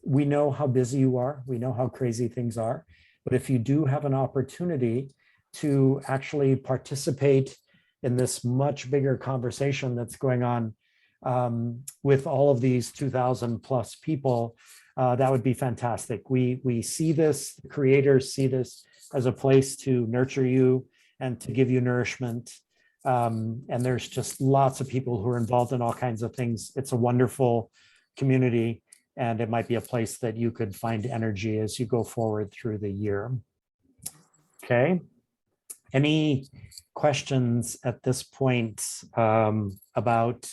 We know how busy you are. We know how crazy things are. But if you do have an opportunity to actually participate in this much bigger conversation that's going on with all of these 2,000 plus people, that would be fantastic. We see this, the creators see this as a place to nurture you and to give you nourishment. And there's just lots of people who are involved in all kinds of things. It's a wonderful community, and it might be a place that you could find energy as you go forward through the year. Okay. Any questions at this point about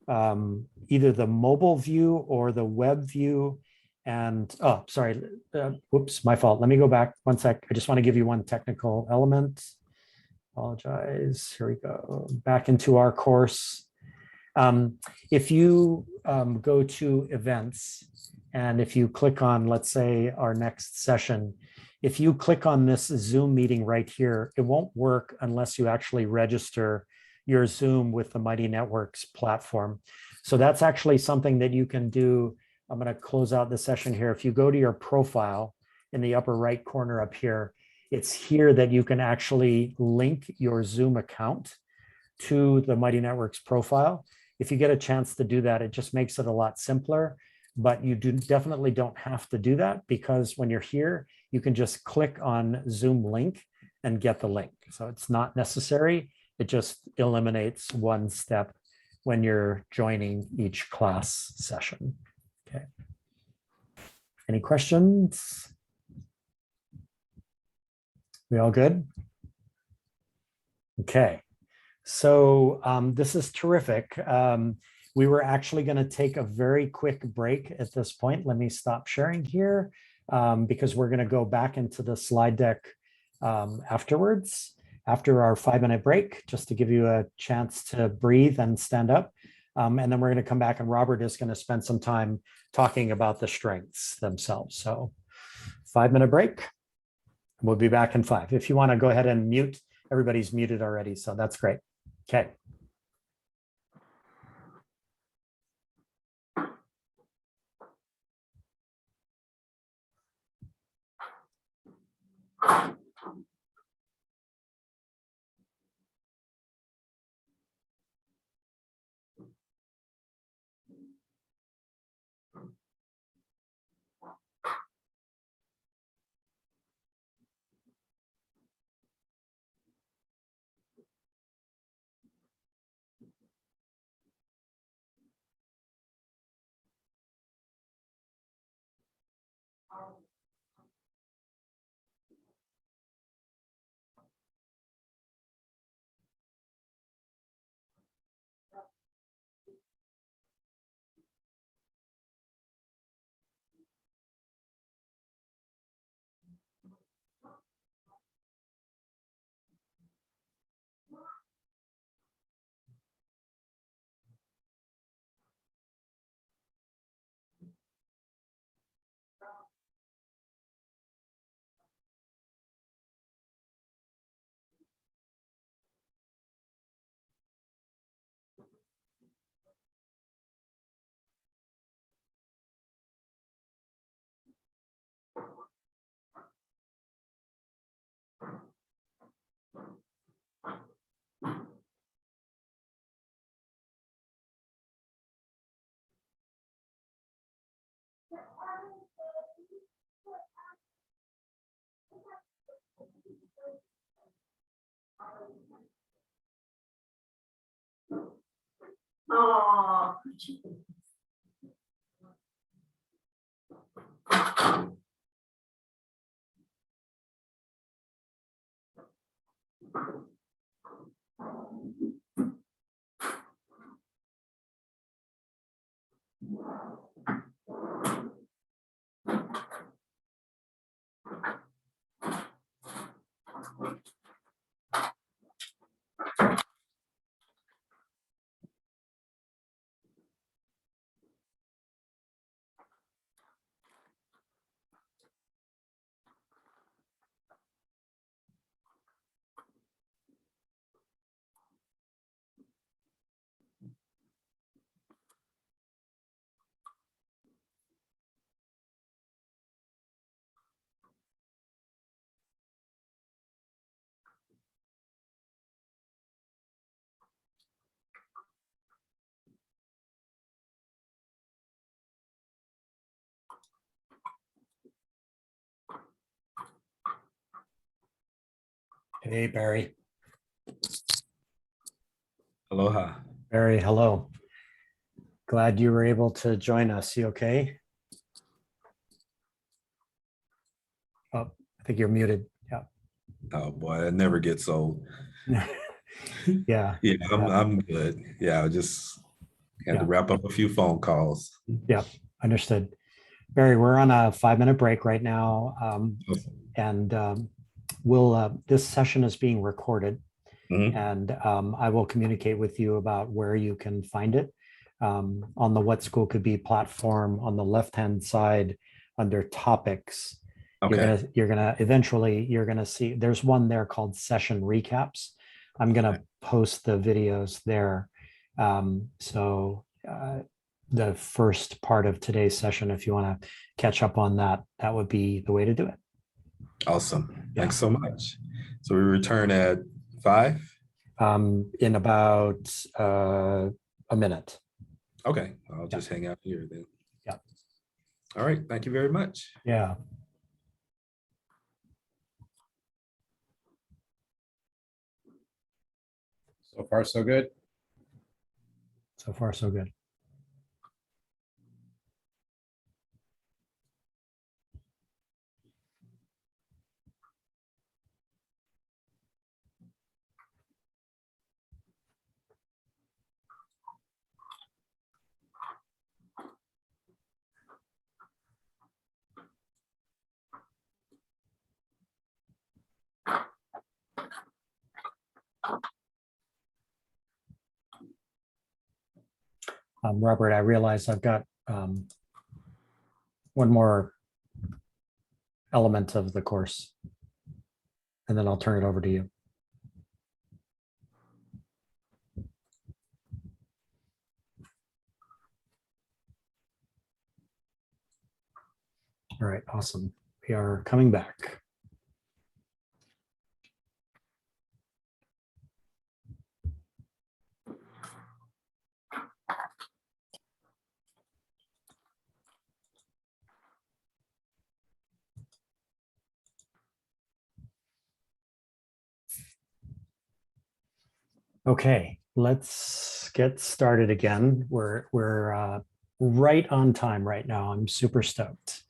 either the mobile view or the web view? And, oh, sorry, whoops, my fault. Let me go back one sec. I just want to give you one technical element. Apologize. Here we go. Back into our course. If you go to events, and if you click on, let's say, our next session, if you click on this Zoom meeting right here, it won't work unless you actually register your Zoom with the Mighty Networks platform. So that's actually something that you can do. I'm going to close out the session here. If you go to your profile in the upper right corner up here, it's here that you can actually link your Zoom account to the Mighty Networks profile. If you get a chance to do that, it just makes it a lot simpler, but you definitely don't have to do that, because when you're here, you can just click on Zoom link and get the link. So it's not necessary. It just eliminates one step when you're joining each class session. Okay. Any questions? We all good? Okay. So this is terrific. We were actually going to take a very quick break at this point. Let me stop sharing here because we're going to go back into the slide deck afterwards, after our 5-minute break, just to give you a chance to breathe and stand up. And then we're going to come back, and Robert is going to spend some time talking about the strengths themselves. So 5-minute break. We'll be back in 5. If you want to go ahead and mute, everybody's muted already, so that's great. Okay. Hey, Barry. Aloha. Barry, hello. Glad you were able to join us. You okay? Oh, I think you're muted. Yeah. Oh boy, it never gets old. Yeah. Yeah, I'm good. Yeah, I just had to wrap up a few phone calls. Yeah, understood. Barry, we're on a 5-minute break right now. And this session is being recorded. And I will communicate with you about where you can find it. On the What School Could Be platform, on the left-hand side under topics, you're gonna see there's one there called session recaps. I'm gonna post the videos there. The first part of today's session, if you want to catch up on that, that would be the way to do it. Awesome. Thanks so much. So we return at 5? In about a minute. Okay, I'll just hang out here then. Yeah. All right, thank you very much. Yeah. So far, so good. So far, so good. Robert, I realize I've got one more element of the course, and then I'll turn it over to you. All right, awesome. We are coming back. Okay, let's get started again. We're right on time right now. I'm super stoked.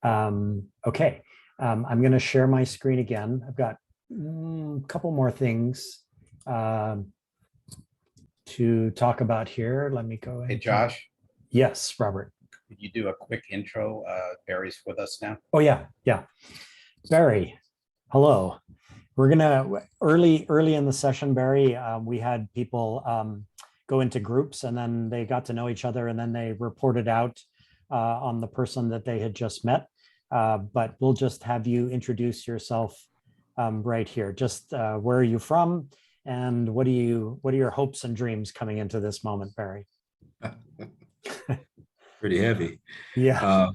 Okay, I'm going to share my screen again. I've got a couple more things to talk about here. Let me go ahead. Hey, Josh. Yes, Robert. Could you do a quick intro? Barry's with us now. Oh, yeah. Barry, hello. We're gonna early in the session, Barry, we had people go into groups and then they got to know each other and then they reported out on the person that they had just met. But we'll just have you introduce yourself right here. Just where are you from and what are your hopes and dreams coming into this moment, Barry? Pretty heavy. Yeah.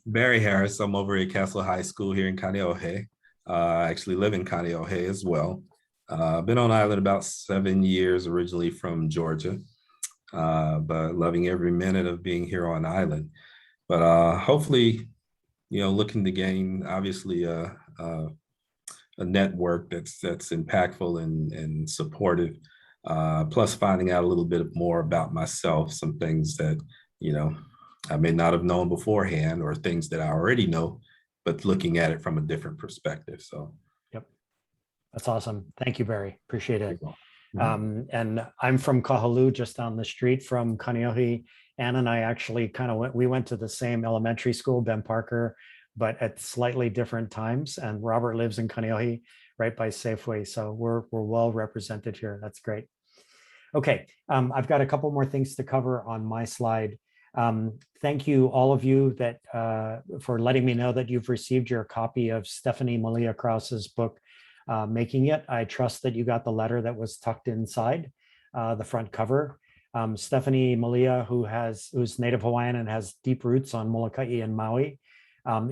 Barry Harris, I'm over at Castle High School here in Kaneohe. I actually live in Kaneohe as well. I've been on island about 7 years, originally from Georgia, but loving every minute of being here on island. But hopefully, looking to gain obviously a network that's impactful and supportive plus finding out a little bit more about myself, some things that, I may not have known beforehand or things that I already know, but looking at it from a different perspective. So. Yep. That's awesome. Thank you, Barry. Appreciate it. Mm-hmm. And I'm from Kahaluu, just down the street from Kaneohe. Ann and I actually we went to the same elementary school, Ben Parker, but at slightly different times. And Robert lives in Kaneohe, right by Safeway. So we're well represented here. That's great. Okay, I've got a couple more things to cover on my slide. Thank you, all of you, that for letting me know that you've received your copy of Stephanie Malia Krause's book, Making It. I trust that you got the letter that was tucked inside the front cover. Stephanie Malia, who's Native Hawaiian and has deep roots on Molokai and Maui,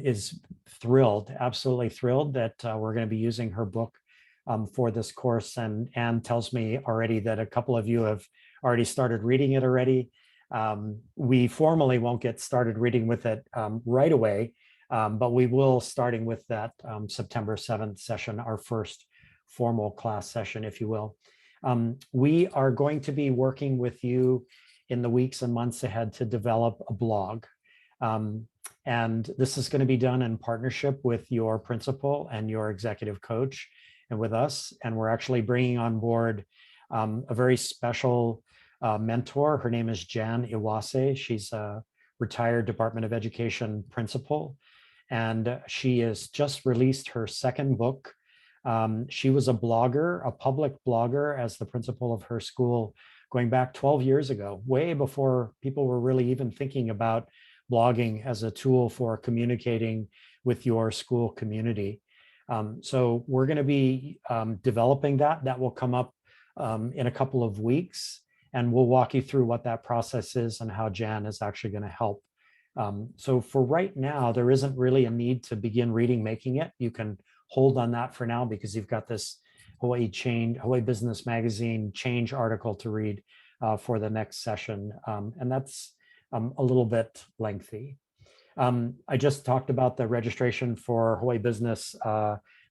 is thrilled, absolutely thrilled that we're going to be using her book for this course. And Anne tells me already that a couple of you have already started reading it already. We formally won't get started reading with it right away, but we will, starting with that September 7th session, our first formal class session, if you will. We are going to be working with you in the weeks and months ahead to develop a blog. And this is going to be done in partnership with your principal and your executive coach and with us. And we're actually bringing on board a very special mentor. Her name is Jan Iwase. She's a retired Department of Education principal. And she has just released her second book. She was a blogger, a public blogger, as the principal of her school going back 12 years ago, way before people were really even thinking about blogging as a tool for communicating with your school community. So we're going to be developing that. That will come up in a couple of weeks, and we'll walk you through what that process is and how Jan is actually going to help. So for right now, there isn't really a need to begin reading Making It. You can hold on that for now because you've got this Hawaii Business Magazine Change article to read for the next session. And that's a little bit lengthy. I just talked about the registration for Hawaii Business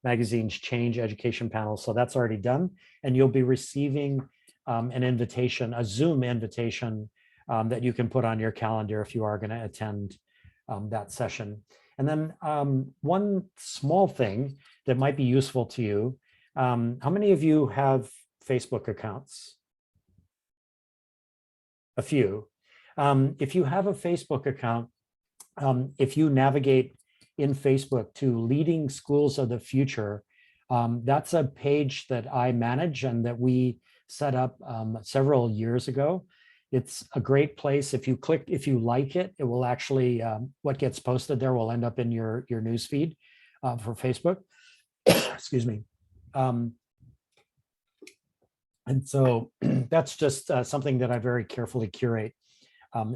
Magazine's Change Education Panel. So that's already done. And you'll be receiving an invitation, a Zoom invitation that you can put on your calendar if you are going to attend that session. And then one small thing that might be useful to you. How many of you have Facebook accounts? A few. If you have a Facebook account, if you navigate in Facebook to Leading Schools of the Future, that's a page that I manage and that we set up several years ago. It's a great place. If you like it, it will actually, what gets posted there will end up in your news feed for Facebook. Excuse me. And so that's just something that I very carefully curate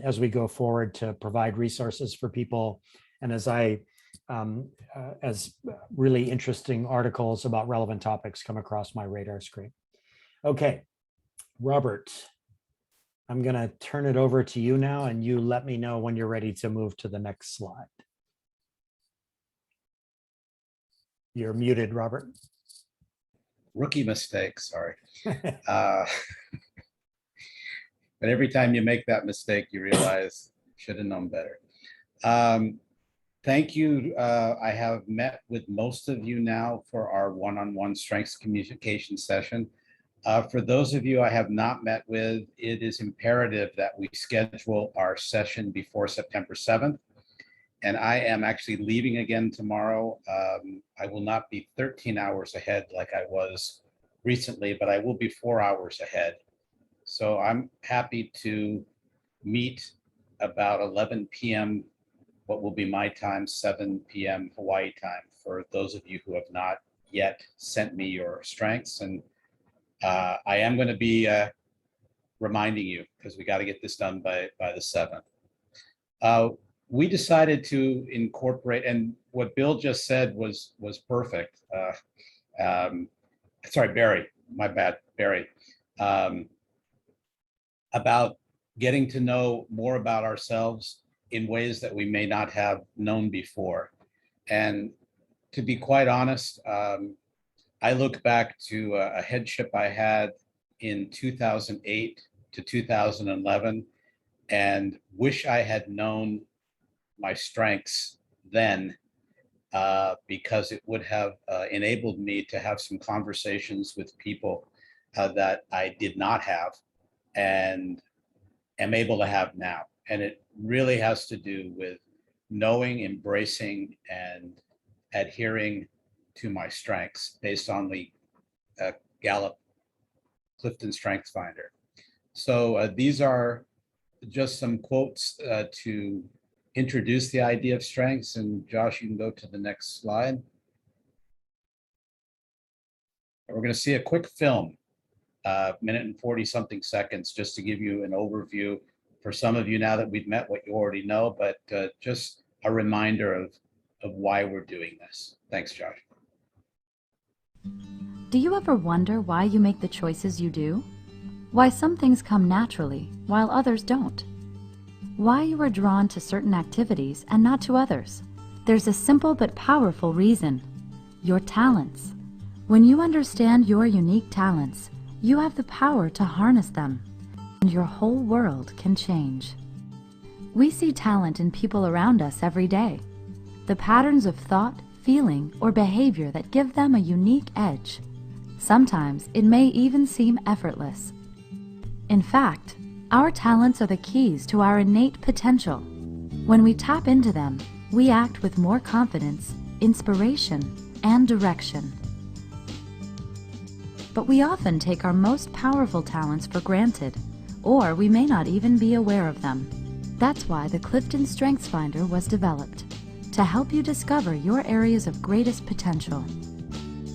as we go forward to provide resources for people. And as really interesting articles about relevant topics come across my radar screen. Okay, Robert, I'm going to turn it over to you now, and you let me know when you're ready to move to the next slide. You're muted, Robert. Rookie mistake, sorry. But every time you make that mistake, you realize should have known better. Thank you. I have met with most of you now for our one-on-one strengths communication session. For those of you I have not met with, it is imperative that we schedule our session before September 7th. And I am actually leaving again tomorrow. I will not be 13 hours ahead like I was recently, but I will be 4 hours ahead. So I'm happy to meet about 11 p.m., what will be my time, 7 p.m. Hawaii time, for those of you who have not yet sent me your strengths. And I am going to be reminding you, because we got to get this done by the 7th. We decided to incorporate, and what Bill just said was perfect. Sorry, Barry, my bad, Barry. About getting to know more about ourselves in ways that we may not have known before. And to be quite honest, I look back to a headship I had in 2008 to 2011 and wish I had known my strengths then, because it would have enabled me to have some conversations with people that I did not have and am able to have now. And it really has to do with knowing, embracing, and adhering to my strengths based on the Gallup Clifton Strengths Finder. So these are just some quotes to introduce the idea of strengths. And Josh, you can go to the next slide. We're going to see a quick film, minute and 40 something seconds, just to give you an overview. For some of you now that we've met, what you already know, but just a reminder of why we're doing this. Thanks, Josh. Do you ever wonder why you make the choices you do? Why some things come naturally while others don't? Why you are drawn to certain activities and not to others? There's a simple but powerful reason: your talents. When you understand your unique talents, you have the power to harness them, and your whole world can change. We see talent in people around us every day. The patterns of thought, feeling, or behavior that give them a unique edge. Sometimes it may even seem effortless. In fact, our talents are the keys to our innate potential. When we tap into them, we act with more confidence, inspiration, and direction. But we often take our most powerful talents for granted, or we may not even be aware of them. That's why the Clifton Strengths Finder was developed, to help you discover your areas of greatest potential.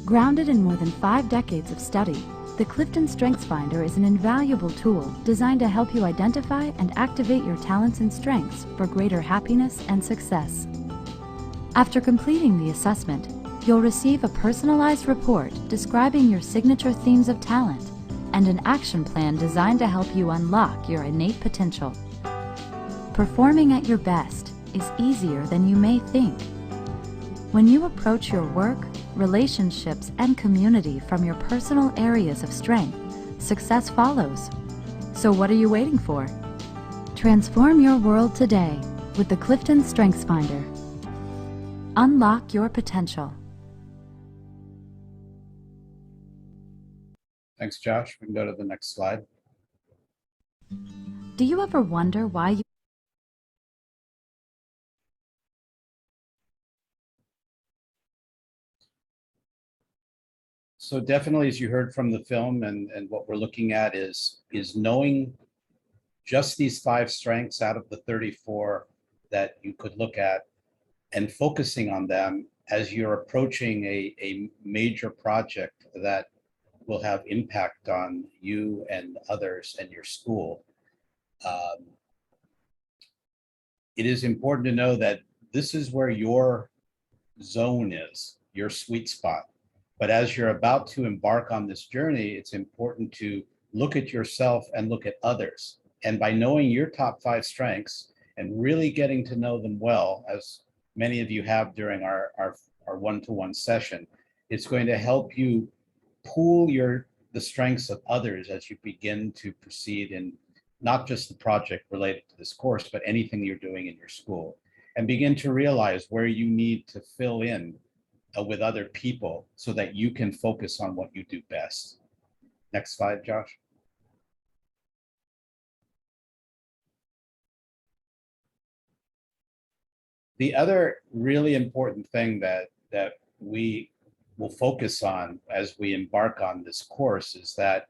Grounded in more than 5 decades of study, the Clifton Strengths Finder is an invaluable tool designed to help you identify and activate your talents and strengths for greater happiness and success. After completing the assessment, you'll receive a personalized report describing your signature themes of talent and an action plan designed to help you unlock your innate potential. Performing at your best is easier than you may think. When you approach your work, relationships, and community from your personal areas of strength, success follows. So what are you waiting for? Transform your world today with the Clifton Strengths Finder. Unlock your potential. Thanks, Josh. We can go to the next slide. Do you ever wonder why you So definitely, as you heard from the film, and what we're looking at is knowing just these 5 strengths out of the 34 that you could look at, and focusing on them as you're approaching a major project that will have impact on you and others and your school. It is important to know that this is where your zone is, your sweet spot. But as you're about to embark on this journey, it's important to look at yourself and look at others. And by knowing your top 5 strengths and really getting to know them well, as many of you have during our one-to-one session, it's going to help you pool the strengths of others as you begin to proceed in not just the project related to this course, but anything you're doing in your school, and begin to realize where you need to fill in with other people so that you can focus on what you do best. Next slide, Josh. The other really important thing that we will focus on as we embark on this course is that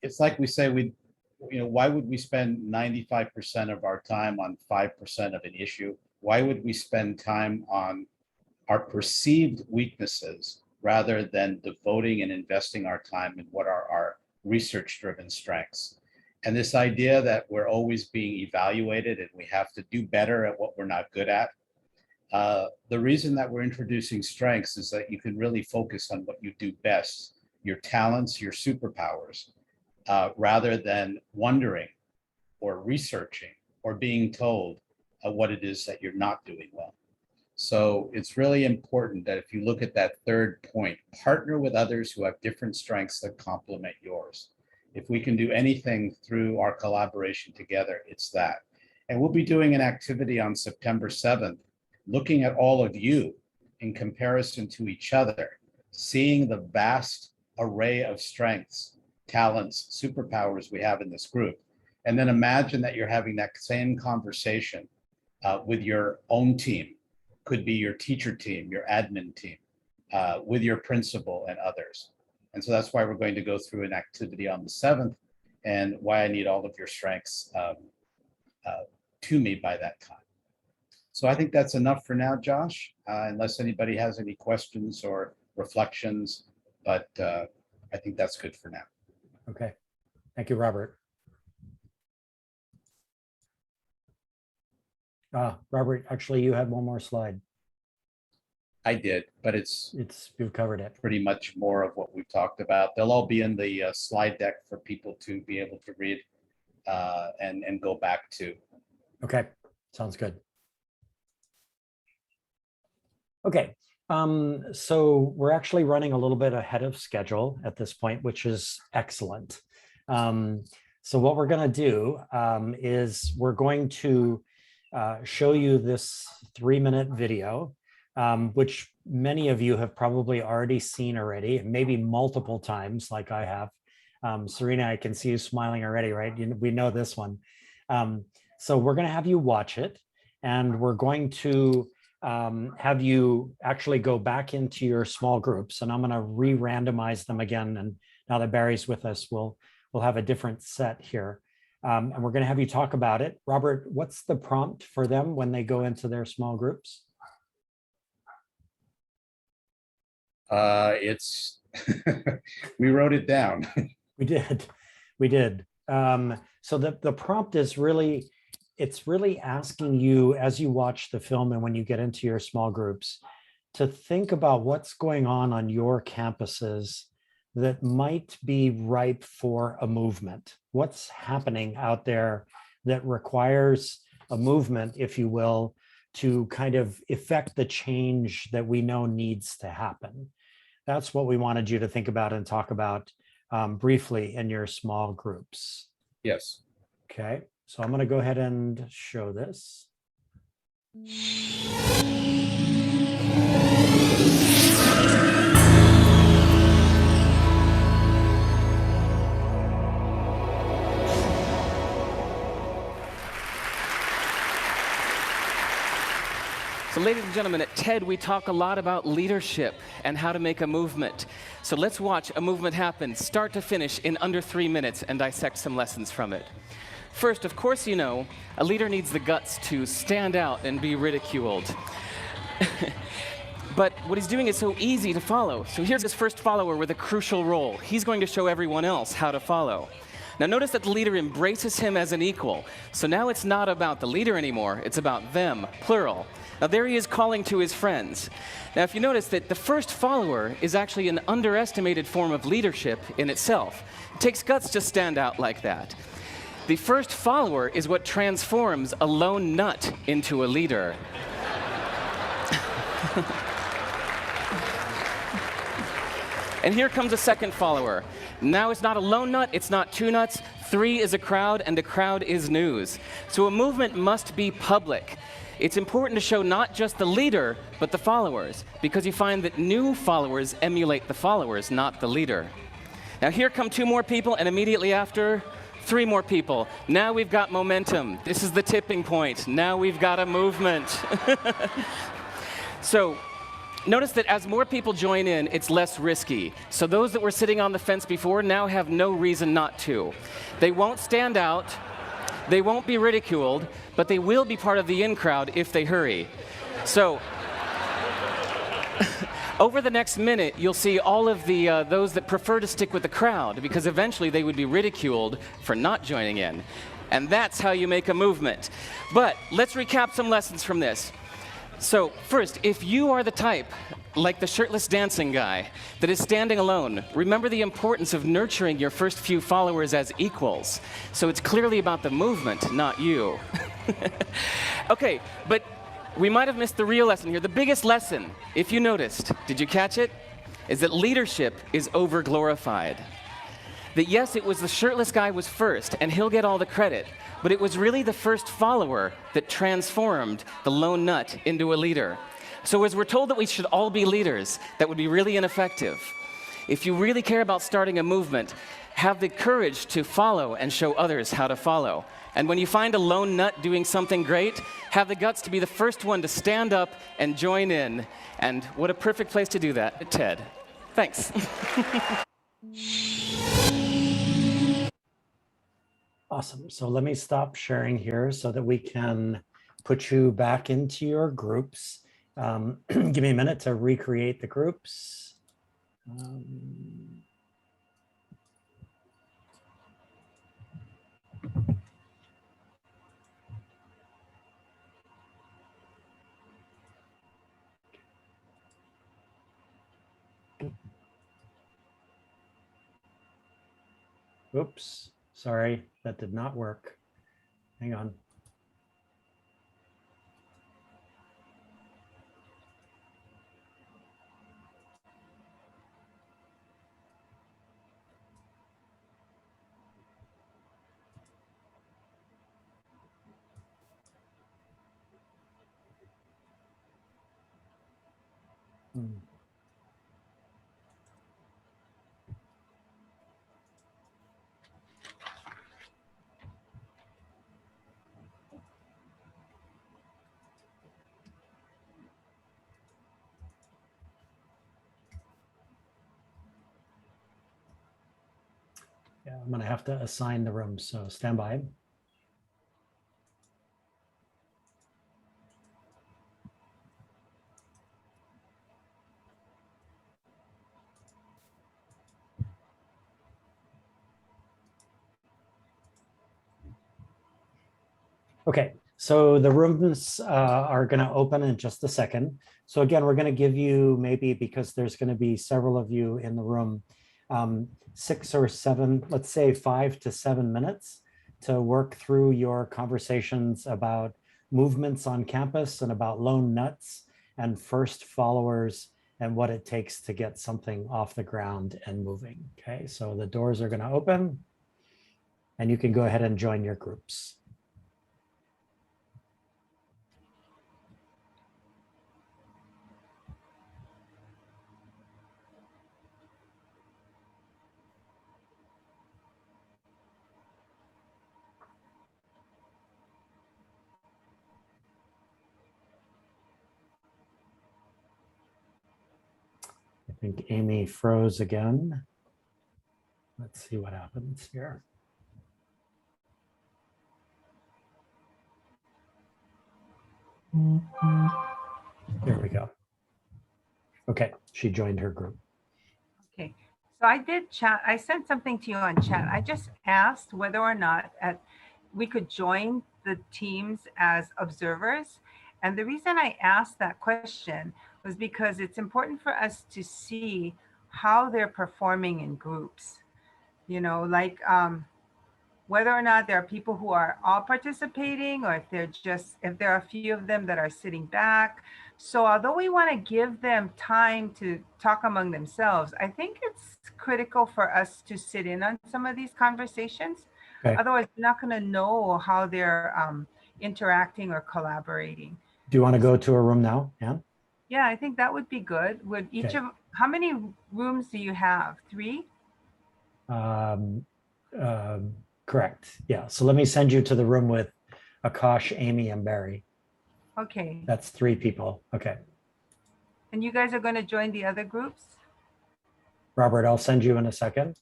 it's like we say, why would we spend 95% of our time on 5% of an issue? Why would we spend time on our perceived weaknesses rather than devoting and investing our time in what are our research-driven strengths? And this idea that we're always being evaluated and we have to do better at what we're not good at. The reason that we're introducing strengths is that you can really focus on what you do best, your talents, your superpowers, rather than wondering or researching or being told what it is that you're not doing well. So it's really important that if you look at that third point, partner with others who have different strengths that complement yours. If we can do anything through our collaboration together, it's that. And we'll be doing an activity on September 7th, looking at all of you in comparison to each other, seeing the vast array of strengths, talents, superpowers we have in this group. And then imagine that you're having that same conversation with your own team. Could be your teacher team, your admin team, with your principal and others. And so that's why we're going to go through an activity on the 7th and why I need all of your strengths to me by that time. So I think that's enough for now, Josh, unless anybody has any questions or reflections, but I think that's good for now. Okay, thank you, Robert. Robert, actually, you had one more slide. I did, but You've covered it. pretty much more of what we've talked about. They'll all be in the slide deck for people to be able to read and go back to. Okay, sounds good. Okay, so we're actually running a little bit ahead of schedule at this point, which is excellent. So what we're going to do is we're going to show you this 3-minute video, which many of you have probably already seen already, maybe multiple times like I have. Serena, I can see you smiling already, right? We know this one. So we're going to have you watch it, and we're going to have you actually go back into your small groups, and I'm going to re-randomize them again. And now that Barry's with us, we'll have a different set here. And we're going to have you talk about it. Robert, what's the prompt for them when they go into their small groups? It's we wrote it down. We did. So the prompt is really, it's really asking you as you watch the film and when you get into your small groups to think about what's going on your campuses that might be ripe for a movement. What's happening out there that requires a movement, if you will, to kind of effect the change that we know needs to happen. That's what we wanted you to think about and talk about briefly in your small groups. Yes. Okay, so I'm going to go ahead and show this. So ladies and gentlemen, at TED, we talk a lot about leadership and how to make a movement. So let's watch a movement happen, start to finish, in under 3 minutes and dissect some lessons from it. First, of course, you know, a leader needs the guts to stand out and be ridiculed. But what he's doing is so easy to follow. So here's his first follower with a crucial role. He's going to show everyone else how to follow. Now notice that the leader embraces him as an equal. So now it's not about the leader anymore, it's about them, plural. Now there he is calling to his friends. Now if you notice that the first follower is actually an underestimated form of leadership in itself. It takes guts to stand out like that. The first follower is what transforms a lone nut into a leader. And here comes a second follower. Now it's not a lone nut, it's not two nuts, 3 is a crowd, and a crowd is news. So a movement must be public. It's important to show not just the leader, but the followers, because you find that new followers emulate the followers, not the leader. Now here come 2 more people, and immediately after, 3 more people. Now we've got momentum. This is the tipping point. Now we've got a movement. So notice that as more people join in, it's less risky. So those that were sitting on the fence before now have no reason not to. They won't stand out, they won't be ridiculed, but they will be part of the in crowd if they hurry. So over the next minute, you'll see all of the those that prefer to stick with the crowd, because eventually they would be ridiculed for not joining in. And that's how you make a movement. But let's recap some lessons from this. So first, if you are the type, like the shirtless dancing guy, that is standing alone, remember the importance of nurturing your first few followers as equals. So it's clearly about the movement, not you. Okay, but we might have missed the real lesson here. The biggest lesson, if you noticed, did you catch it? Is that leadership is over-glorified. That yes, it was the shirtless guy was first, and he'll get all the credit, but it was really the first follower that transformed the lone nut into a leader. So as we're told that we should all be leaders, that would be really ineffective. If you really care about starting a movement, have the courage to follow and show others how to follow. And when you find a lone nut doing something great, have the guts to be the first one to stand up and join in. And what a perfect place to do that, TED. Thanks. Awesome. So let me stop sharing here so that we can put you back into your groups. Give me a minute to recreate the groups. Oops, sorry, that did not work. Hang on. Yeah, I'm gonna have to assign the rooms, so stand by. Okay, so the rooms are going to open in just a second. So again, we're going to give you maybe, because there's going to be several of you in the room, 6 or 7, let's say 5 to 7 minutes to work through your conversations about movements on campus and about lone nuts and first followers and what it takes to get something off the ground and moving. Okay, so the doors are going to open and you can go ahead and join your groups. I think Amy froze again. Let's see what happens here. There we go. Okay, she joined her group. Okay, so I did chat. I sent something to you on chat. I just asked whether or not we could join the teams as observers. And the reason I asked that question was because it's important for us to see how they're performing in groups. You know, like whether or not there are people who are all participating, or if there are a few of them that are sitting back. So although we want to give them time to talk among themselves, I think it's critical for us to sit in on some of these conversations. Okay. Otherwise, we're not going to know how they're interacting or collaborating. Do you want to go to a room now, Anne? Yeah, I think that would be good. Would each of, how many rooms do you have? 3? Correct. Yeah. So let me send you to the room with Akash, Amy, and Barry. Okay. That's 3 people. Okay. And you guys are going to join the other groups? Robert, I'll send you in a second.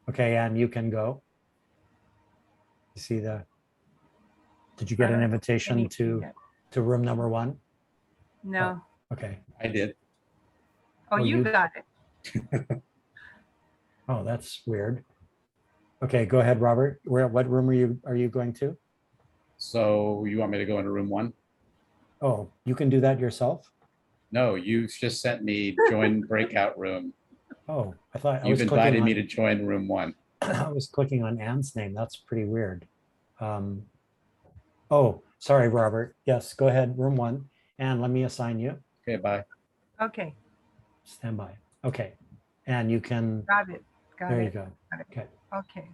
Okay, Anne, you can go. You see the, did you get an invitation to room number 1? No. Oh, okay. I did. Oh, you got it. Oh, that's weird. Okay, go ahead, Robert. What room are you going to? So you want me to go into room 1? Oh, you can do that yourself? No, you just sent me join breakout room. Oh, I thought you've invited me to join room 1. I was clicking on Anne's name. That's pretty weird. Oh, sorry, Robert. Yes, go ahead, room 1, and let me assign you. Okay, bye. Okay, Stand by. Okay, and you can. got it. Got There it. you go. Got it. Okay. Okay.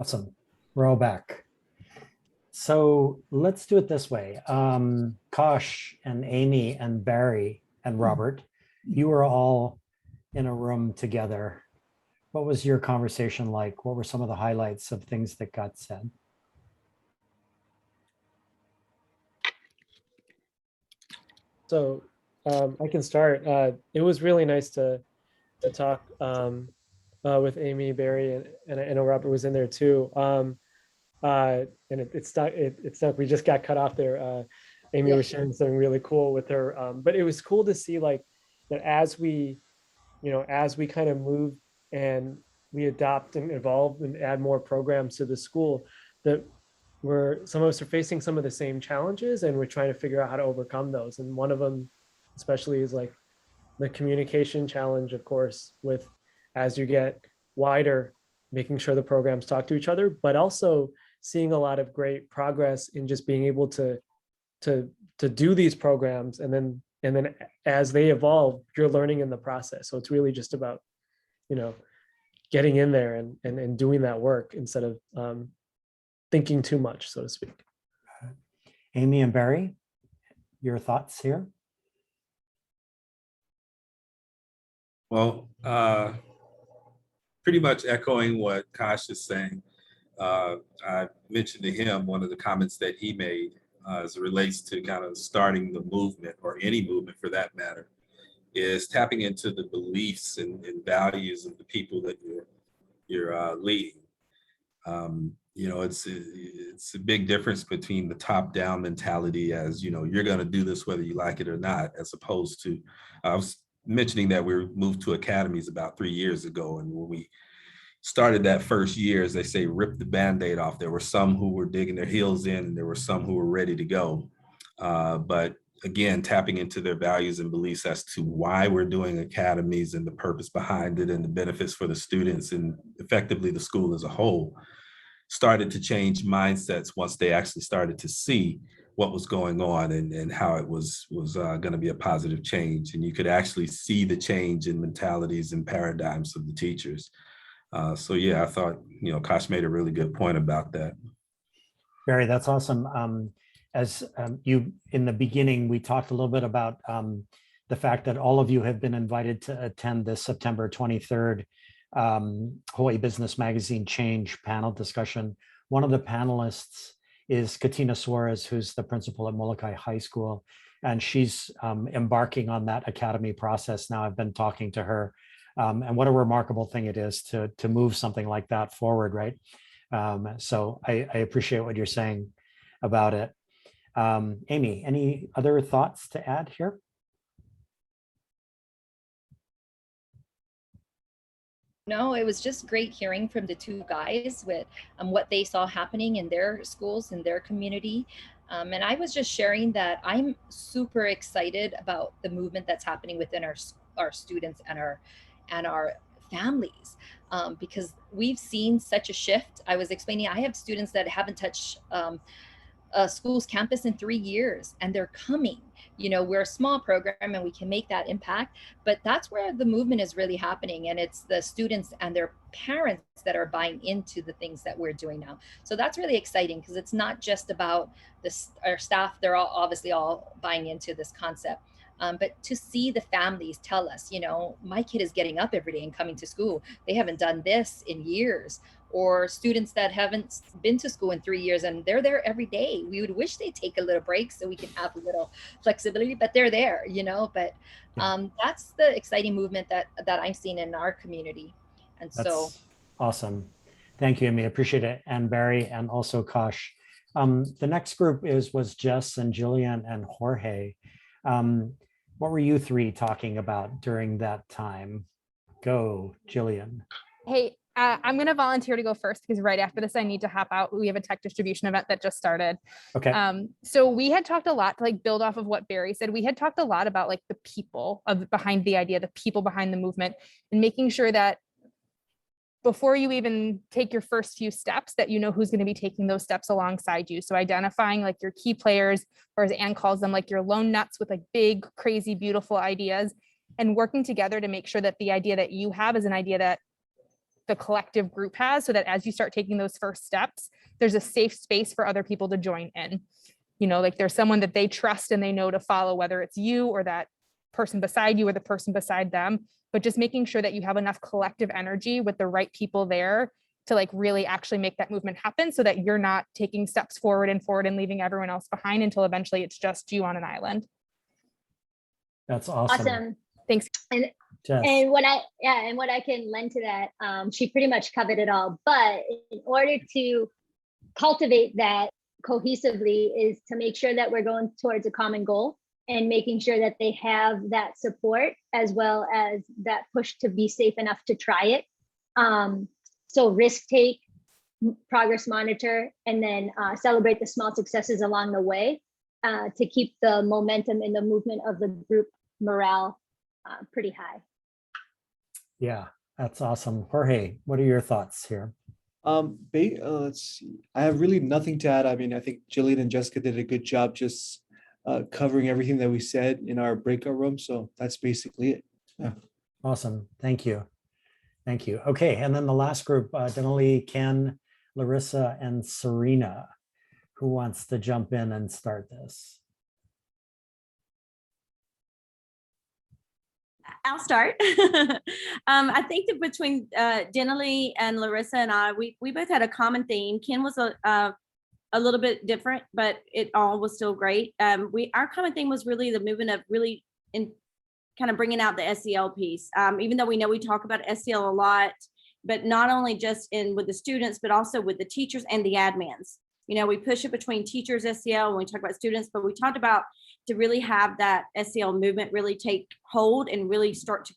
Awesome. We're all back. So let's do it this way. Kosh and Amy and Barry and Robert, you were all in a room together. What was your conversation like? What were some of the highlights of things that got said? So I can start. It was really nice to talk with Amy, Barry, and I know Robert was in there too. And it's not, we just got cut off there. Amy was sharing something really cool with her, but it was cool to see like that as we kind of move and we adopt and evolve and add more programs to the school, that some of us are facing some of the same challenges and we're trying to figure out how to overcome those. And one of them especially is like the communication challenge, of course, with as you get wider, making sure the programs talk to each other, but also seeing a lot of great progress in just being able to do these programs, and then as they evolve, you're learning in the process. So it's really just about, getting in there and doing that work instead of thinking too much, so to speak. Amy and Barry, your thoughts here? Well, pretty much echoing what Kosh is saying. I mentioned to him one of the comments that he made as it relates to kind of starting the movement, or any movement for that matter, is tapping into the beliefs and values of the people that you're leading. It's a big difference between the top-down mentality, as you're going to do this whether you like it or not, as opposed to, I was mentioning that we moved to academies about 3 years ago, and when we started that first year, as they say, rip the Band-Aid off. There were some who were digging their heels in, and there were some who were ready to go. But again, tapping into their values and beliefs as to why we're doing academies and the purpose behind it and the benefits for the students and effectively the school as a whole, started to change mindsets once they actually started to see what was going on and how it was going to be a positive change. And you could actually see the change in mentalities and paradigms of the teachers. So yeah, I thought, Kosh made a really good point about that. Barry, that's awesome. As you, in the beginning, we talked a little bit about the fact that all of you have been invited to attend this September 23rd Hawaii Business Magazine Change panel discussion. One of the panelists is Katina Suarez, who's the principal at Molokai High School, and she's embarking on that academy process now. I've been talking to her, and what a remarkable thing it is to move something like that forward, right? So I appreciate what you're saying about it. Amy, any other thoughts to add here? No, it was just great hearing from the two guys with what they saw happening in their schools, in their community. And I was just sharing that I'm super excited about the movement that's happening within our students and our families, because we've seen such a shift. I was explaining, I have students that haven't touched a school's campus in 3 years, and they're coming. We're a small program and we can make that impact, but that's where the movement is really happening. And it's the students and their parents that are buying into the things that we're doing now. So that's really exciting, because it's not just about our staff. They're obviously all buying into this concept. But to see the families tell us, my kid is getting up every day and coming to school. They haven't done this in years. Or students that haven't been to school in 3 years and they're there every day. We would wish they'd take a little break so we can have a little flexibility, but they're there, But that's the exciting movement that I'm seeing in our community. And that's awesome. Thank you, Amy. I appreciate it. And Barry, and also Kosh. The next group was Jess and Jillian and Jorge. What were you three talking about during that time? Go, Jillian. Hey, I'm going to volunteer to go first, because right after this, I need to hop out. We have a tech distribution event that just started. Okay. So we had talked a lot to build off of what Barry said. We had talked a lot about the people behind the idea, the people behind the movement, and making sure that before you even take your first few steps, that who's going to be taking those steps alongside you. So identifying your key players, or as Anne calls them, your lone nuts with big, crazy, beautiful ideas, and working together to make sure that the idea that you have is an idea that the collective group has, so that as you start taking those first steps, there's a safe space for other people to join in. You know, like there's someone that they trust and they know to follow, whether it's you or that person beside you or the person beside them, but just making sure that you have enough collective energy with the right people there to like really actually make that movement happen, so that you're not taking steps forward and leaving everyone else behind until eventually it's just you on an island. That's awesome. Awesome. Thanks. Jess. And what I can lend to that, she pretty much covered it all. But in order to cultivate that cohesively is to make sure that we're going towards a common goal and making sure that they have that support as well as that push to be safe enough to try it. So risk take, progress monitor, and then celebrate the small successes along the way to keep the momentum in the movement of the group morale pretty high. Yeah, that's awesome. Jorge, what are your thoughts here? Let's see. I have really nothing to add. I mean, I think Jillian and Jessica did a good job just covering everything that we said in our breakout room. So that's basically it. Yeah. Awesome. Thank you. Thank you. Okay. And then the last group, Denali, Ken, Larissa, and Serena. Who wants to jump in and start this? I'll start. I think that between Denali and Larissa and I, we both had a common theme. Ken was a little bit different, but it all was still great. Our common thing was really the movement of really in kind of bringing out the SEL piece. Even though we know we talk about SEL a lot, but not only just with the students, but also with the teachers and the admins. You know, we push it between teachers, SEL, when we talk about students, but we talked about to really have that SEL movement really take hold and really start to,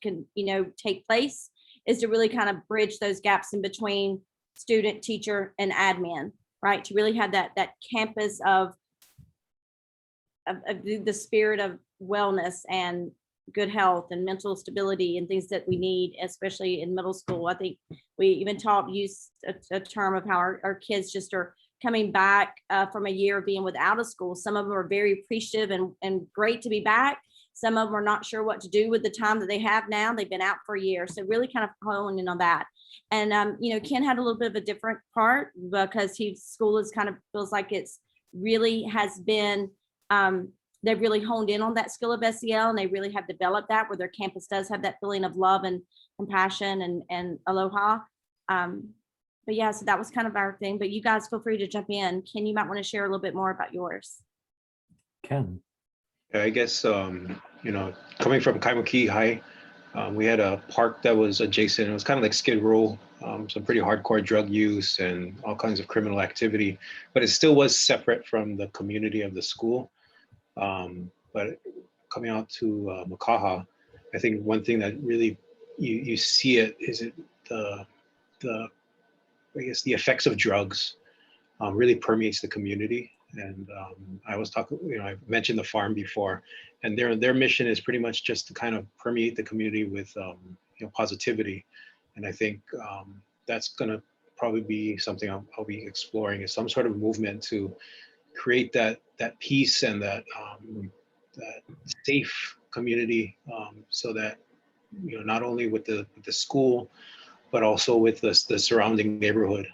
take place, is to really kind of bridge those gaps in between student, teacher, and admin, right? To really have that campus of the spirit of wellness and good health and mental stability and things that we need, especially in middle school. I think we even use a term of how our kids just are coming back from a year of being without a school. Some of them are very appreciative and great to be back. Some of them are not sure what to do with the time that they have now. They've been out for a year. So really kind of honing in on that. And, Ken had a little bit of a different part because school is kind of feels like it's really has been, they've really honed in on that skill of SEL, and they really have developed that where their campus does have that feeling of love and compassion and aloha. But yeah, so that was kind of our thing, but you guys feel free to jump in. Ken, you might want to share a little bit more about yours. Ken. I guess, coming from Kaimuki High, we had a park that was adjacent. It was kind of like Skid Row, some pretty hardcore drug use and all kinds of criminal activity, but it still was separate from the community of the school. But coming out to Makaha, I think one thing that really you see it is the effects of drugs really permeates the community. And I was talking, I mentioned the farm before, and their mission is pretty much just to kind of permeate the community with positivity. And I think that's going to probably be something I'll be exploring, is some sort of movement to create that peace and that safe community, so that not only with the school, but also with the surrounding neighborhood,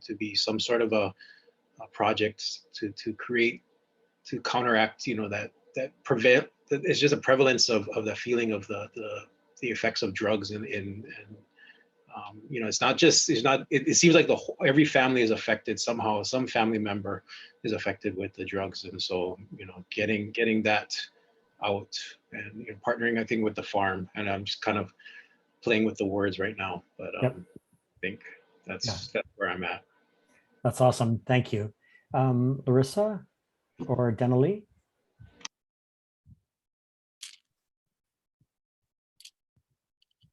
to be some sort of a project to create, to counteract, that prevent. It's just a prevalence of the feeling of the effects of drugs and it's not just, it seems like every family is affected somehow. Some family member is affected with the drugs, and so getting that out and partnering, I think, with the farm. And I'm just kind of playing with the words right now, but I think that's where I'm at. That's awesome. Thank you. Larissa or Denali?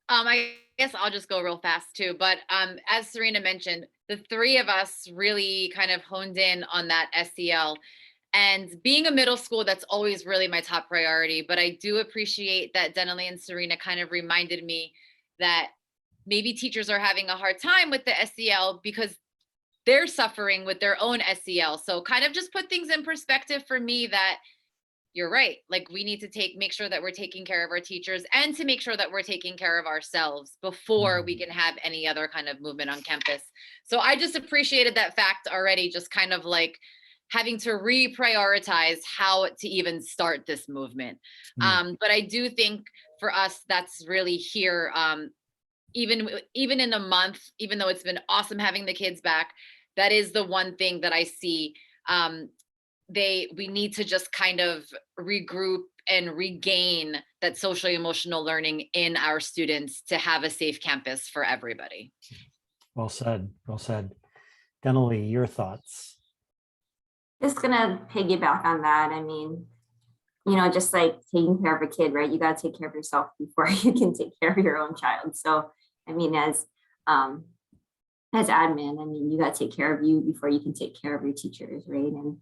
I guess I'll just go real fast too. But as Serena mentioned, the three of us really kind of honed in on that SEL. And being a middle school, that's always really my top priority. But I do appreciate that Denali and Serena kind of reminded me that maybe teachers are having a hard time with the SEL because they're suffering with their own SEL. So kind of just put things in perspective for me that you're right. Like we need to make sure that we're taking care of our teachers and to make sure that we're taking care of ourselves before we can have any other kind of movement on campus. So I just appreciated that fact already, just kind of like having to reprioritize how to even start this movement. But I do think for us, that's really here, even in a month, even though it's been awesome having the kids back, that is the one thing that I see. We need to just kind of regroup and regain that social emotional learning in our students to have a safe campus for everybody. Well said. Well said. Denali, your thoughts? Just gonna piggyback on that. I mean, you know, just like taking care of a kid, right? You got to take care of yourself before you can take care of your own child. So, I mean, as admin, I mean, you got to take care of you before you can take care of your teachers, right? And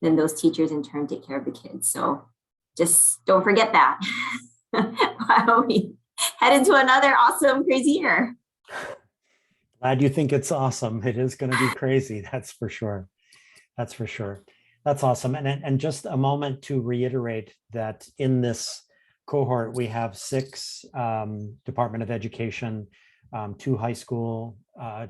then those teachers in turn take care of the kids. So just don't forget that while we head into another awesome, crazy year. Glad you think it's awesome. It is going to be crazy. That's for sure. That's for sure. That's awesome. And just a moment to reiterate that in this cohort, we have 6 Department of Education, 2 high school,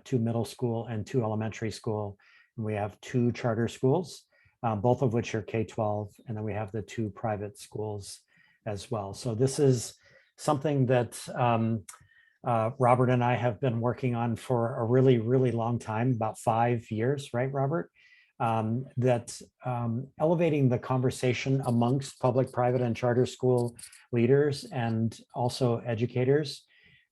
2 middle school, and 2 elementary school. And we have 2 charter schools, both of which are K-12. And then we have the 2 private schools as well. So this is something that Robert and I have been working on for a really, really long time, about 5 years, right, Robert? Elevating the conversation amongst public, private, and charter school leaders and also educators.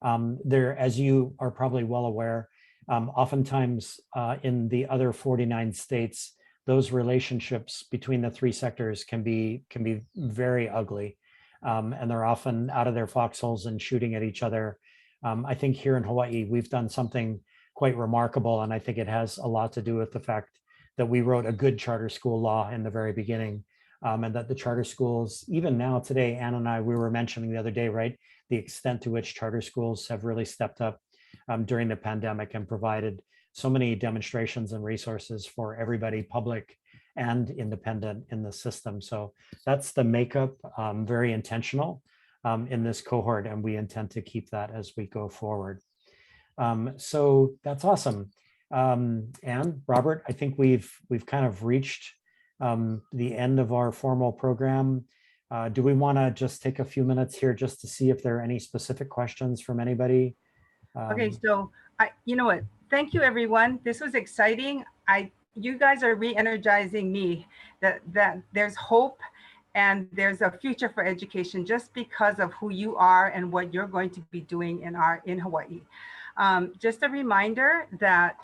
There, as you are probably well aware, oftentimes in the other 49 states, those relationships between the 3 sectors can be very ugly, and they're often out of their foxholes and shooting at each other. I think here in Hawaii, we've done something quite remarkable, and I think it has a lot to do with the fact that we wrote a good charter school law in the very beginning, and that the charter schools, even now today, Ann and I, we were mentioning the other day, right, the extent to which charter schools have really stepped up during the pandemic and provided so many demonstrations and resources for everybody, public and independent in the system. So that's the makeup, very intentional in this cohort, and we intend to keep that as we go forward. So that's awesome. And Robert, I think we've kind of reached the end of our formal program. Do we want to just take a few minutes here just to see if there are any specific questions from anybody? Okay, so you know what? Thank you, everyone. This was exciting. You guys are re-energizing me that there's hope and there's a future for education just because of who you are and what you're going to be doing in Hawaii. Just a reminder that,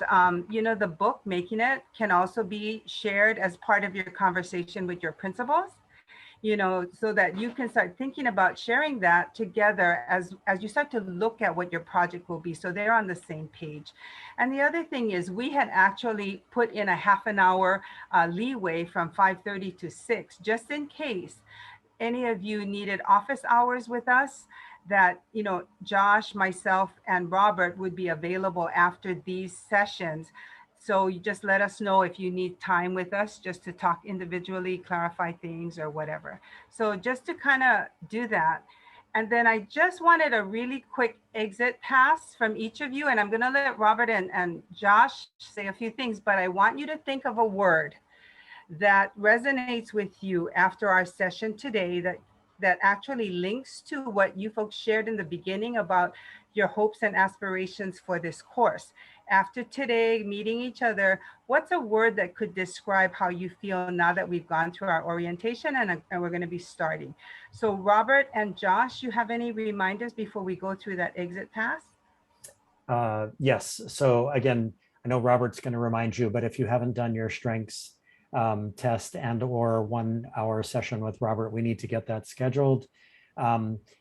you know, the book, Making It, can also be shared as part of your conversation with your principals, you know, so that you can start thinking about sharing that together as you start to look at what your project will be. So they're on the same page. And the other thing is we had actually put in a half an hour leeway from 5:30 to 6, just in case any of you needed office hours with us, that, you know, Josh, myself, and Robert would be available after these sessions. So you just let us know if you need time with us just to talk individually, clarify things or whatever. So just to kind of do that. And then I just wanted a really quick exit pass from each of you. And I'm gonna let Robert and Josh say a few things, but I want you to think of a word that resonates with you after our session today, that actually links to what you folks shared in the beginning about your hopes and aspirations for this course. After today, meeting each other, what's a word that could describe how you feel now that we've gone through our orientation and we're going to be starting? So Robert and Josh, you have any reminders before we go through that exit pass? Yes. So again, I know Robert's going to remind you, but if you haven't done your strengths test and or 1 hour session with Robert, we need to get that scheduled.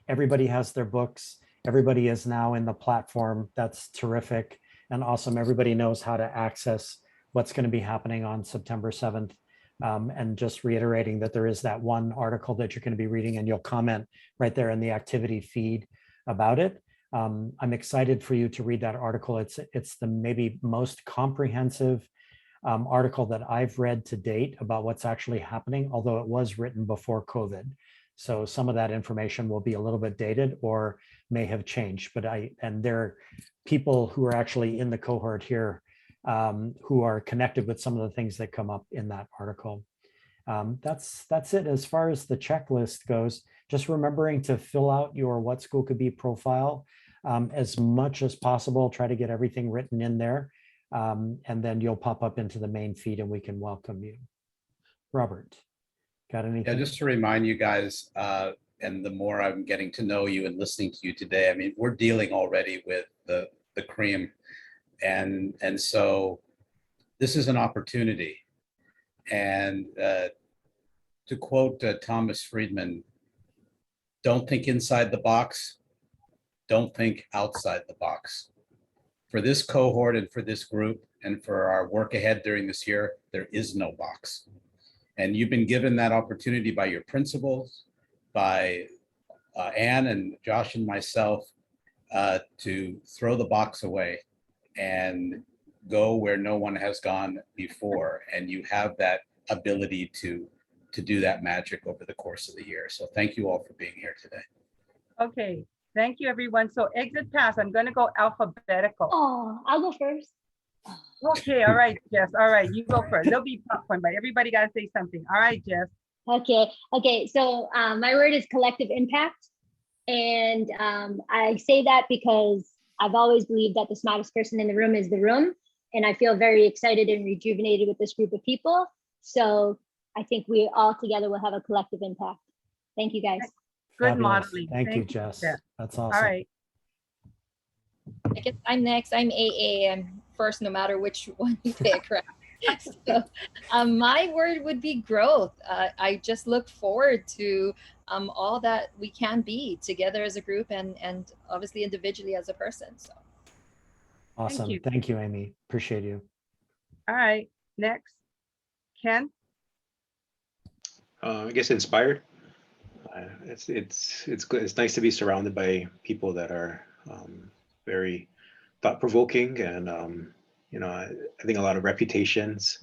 Everybody has their books. Everybody is now in the platform. That's terrific and awesome. Everybody knows how to access what's going to be happening on September 7th. And just reiterating that there is that one article that you're going to be reading, and you'll comment right there in the activity feed about it. I'm excited for you to read that article. It's the maybe most comprehensive article that I've read to date about what's actually happening, although it was written before COVID. So some of that information will be a little bit dated or may have changed, but there are people who are actually in the cohort here who are connected with some of the things that come up in that article. That's it as far as the checklist goes. Just remembering to fill out your What School Could Be profile as much as possible. Try to get everything written in there, and then you'll pop up into the main feed and we can welcome you. Robert, got anything? Yeah, just to remind you guys, and the more I'm getting to know you and listening to you today, I mean, we're dealing already with the cream, and so this is an opportunity. And to quote Thomas Friedman, don't think inside the box, don't think outside the box. For this cohort and for this group and for our work ahead during this year, there is no box. And you've been given that opportunity by your principals, by Anne and Josh and myself, to throw the box away and go where no one has gone before. And you have that ability to do that magic over the course of the year. So thank you all for being here today. Okay, thank you, everyone. So exit pass, I'm going to go alphabetical. Oh, I'll go first. Okay, all right, Jess. All right, you go first. There'll be popcorn, but everybody got to say something. All right, Jess. Okay. So my word is collective impact. And I say that because I've always believed that the smartest person in the room is the room. And I feel very excited and rejuvenated with this group of people. So I think we all together will have a collective impact. Thank you, guys. Good Fabulous. modeling. Thank you, Jess. That's awesome. All right. I guess I'm next. I'm AA. I'm first, no matter which one you pick, right? So my word would be growth. I just look forward to all that we can be together as a group and obviously individually as a person. So Awesome. Thank you, Amy. Appreciate you. All right. Next, Ken. I guess inspired. It's good. It's nice to be surrounded by people that are very thought-provoking, and I think a lot of reputations,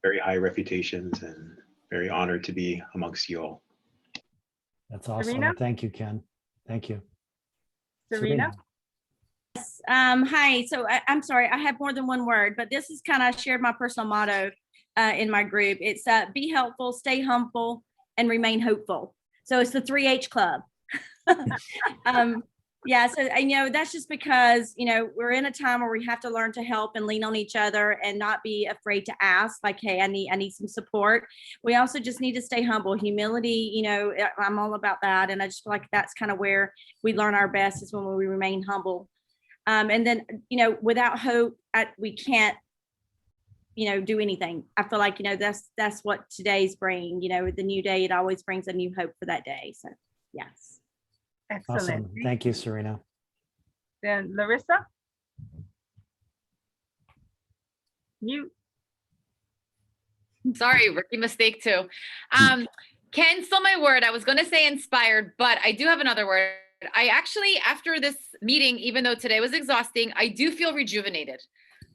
very high reputations, and very honored to be amongst you all. That's awesome. Serena? Thank you, Ken. Thank you. Serena? Hi. So I'm sorry, I have more than one word, but this is kind of shared my personal motto in my group. It's be helpful, stay humble, and remain hopeful. So it's the 3H club. Yeah, so that's just because we're in a time where we have to learn to help and lean on each other and not be afraid to ask, like, hey, I need some support. We also just need to stay humble. Humility, I'm all about that, and I just feel like that's kind of where we learn our best, is when we remain humble. And then without hope, we can't do anything. I feel like that's what today's bring. The new day, it always brings a new hope for that day. So yes. Excellent. Awesome. Thank you, Serena. Then Larissa. You. Sorry, rookie mistake too. Ken stole my word. I was going to say inspired, but I do have another word. I actually, after this meeting, even though today was exhausting, I do feel rejuvenated.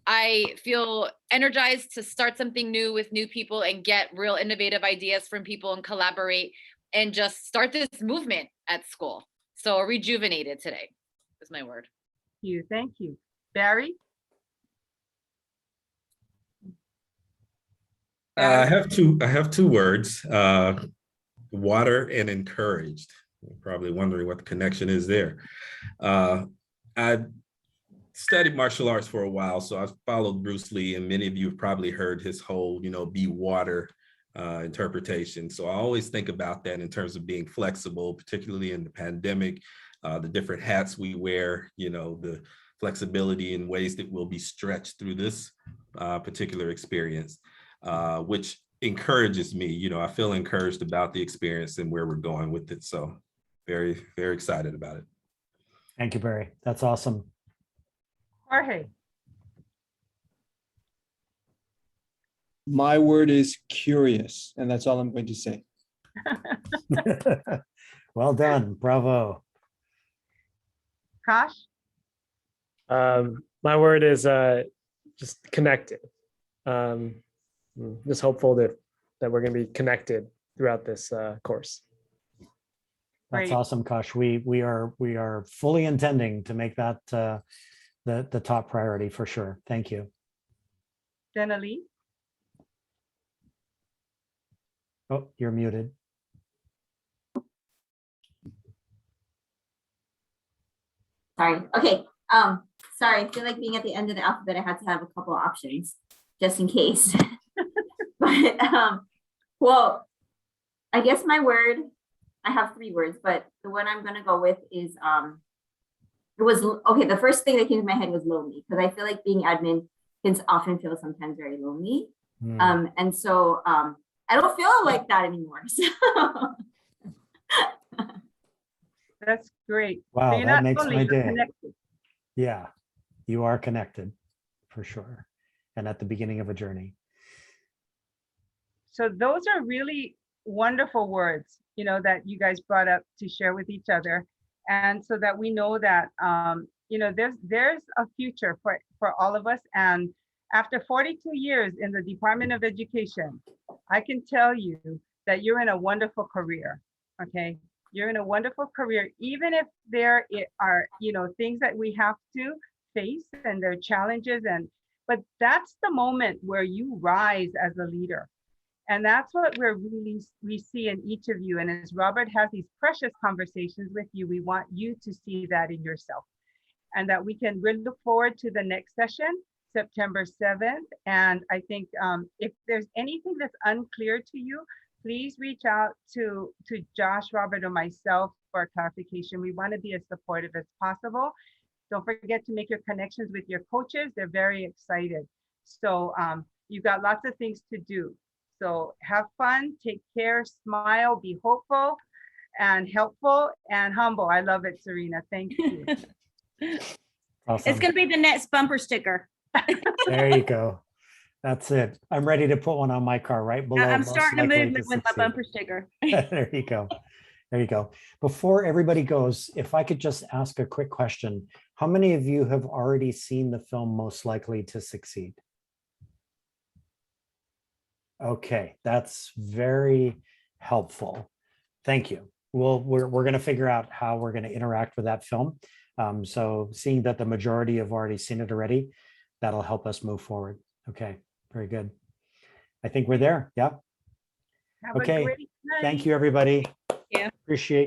I feel energized to start something new with new people and get real innovative ideas from people and collaborate and just start this movement at school. So rejuvenated today is my word. Thank you. Barry? I have two words, water and encouraged. You're probably wondering what the connection is there. I studied martial arts for a while, so I've followed Bruce Lee, and many of you have probably heard his whole, be water interpretation. So I always think about that in terms of being flexible, particularly in the pandemic, the different hats we wear, the flexibility in ways that will be stretched through this particular experience, which encourages me. I feel encouraged about the experience and where we're going with it. So very, very excited about it. Thank you, Barry. That's awesome. Jorge. My word is curious, and that's all I'm going to say. Well done. Bravo. Kosh? My word is just connected. just hopeful that we're going to be connected throughout this course. That's Great. awesome, Kosh. We are fully intending to make that the top priority for sure. Thank you. Denali? Oh, you're muted. Sorry. Okay. Sorry. I feel like being at the end of the alphabet, I had to have a couple of options just in case. But well, I guess my word, I have 3 words, but the one I'm gonna go with is it was okay. The first thing that came to my head was lonely, because I feel like being admin can often feel sometimes very lonely. And so I don't feel like that anymore. So. That's great. Wow, So you're that not makes lonely, my you're day. connected. Yeah, you are connected for sure. And at the beginning of a journey. So those are really wonderful words, that you guys brought up to share with each other. And so that we know that, there's a future for all of us. And after 42 years in the Department of Education, I can tell you that you're in a wonderful career, okay? You're in a wonderful career, even if there are, things that we have to face and there are challenges, but that's the moment where you rise as a leader. And that's what we see in each of you. And as Robert has these precious conversations with you, we want you to see that in yourself. And that we look forward to the next session, September 7th. And I think if there's anything that's unclear to you, please reach out to Josh, Robert, or myself for clarification. We want to be as supportive as possible. Don't forget to make your connections with your coaches. They're very excited. So you've got lots of things to do. So have fun, take care, smile, be hopeful and helpful and humble. I love it, Serena. Thank you. Awesome. It's going to be the next bumper sticker. There you go. That's it. I'm ready to put one on my car right below. I'm most starting a likely movement to with my succeed. bumper sticker. There you go. There you go. Before everybody goes, if I could just ask a quick question. How many of you have already seen the film Most Likely to Succeed? Okay, that's very helpful. Thank you. Well, we're going to figure out how we're going to interact with that film. So seeing that the majority have already seen it already, that'll help us move forward. Okay, very good. I think we're there. Yep. Have a Okay. great night. Thank you, everybody. Yeah. Appreciate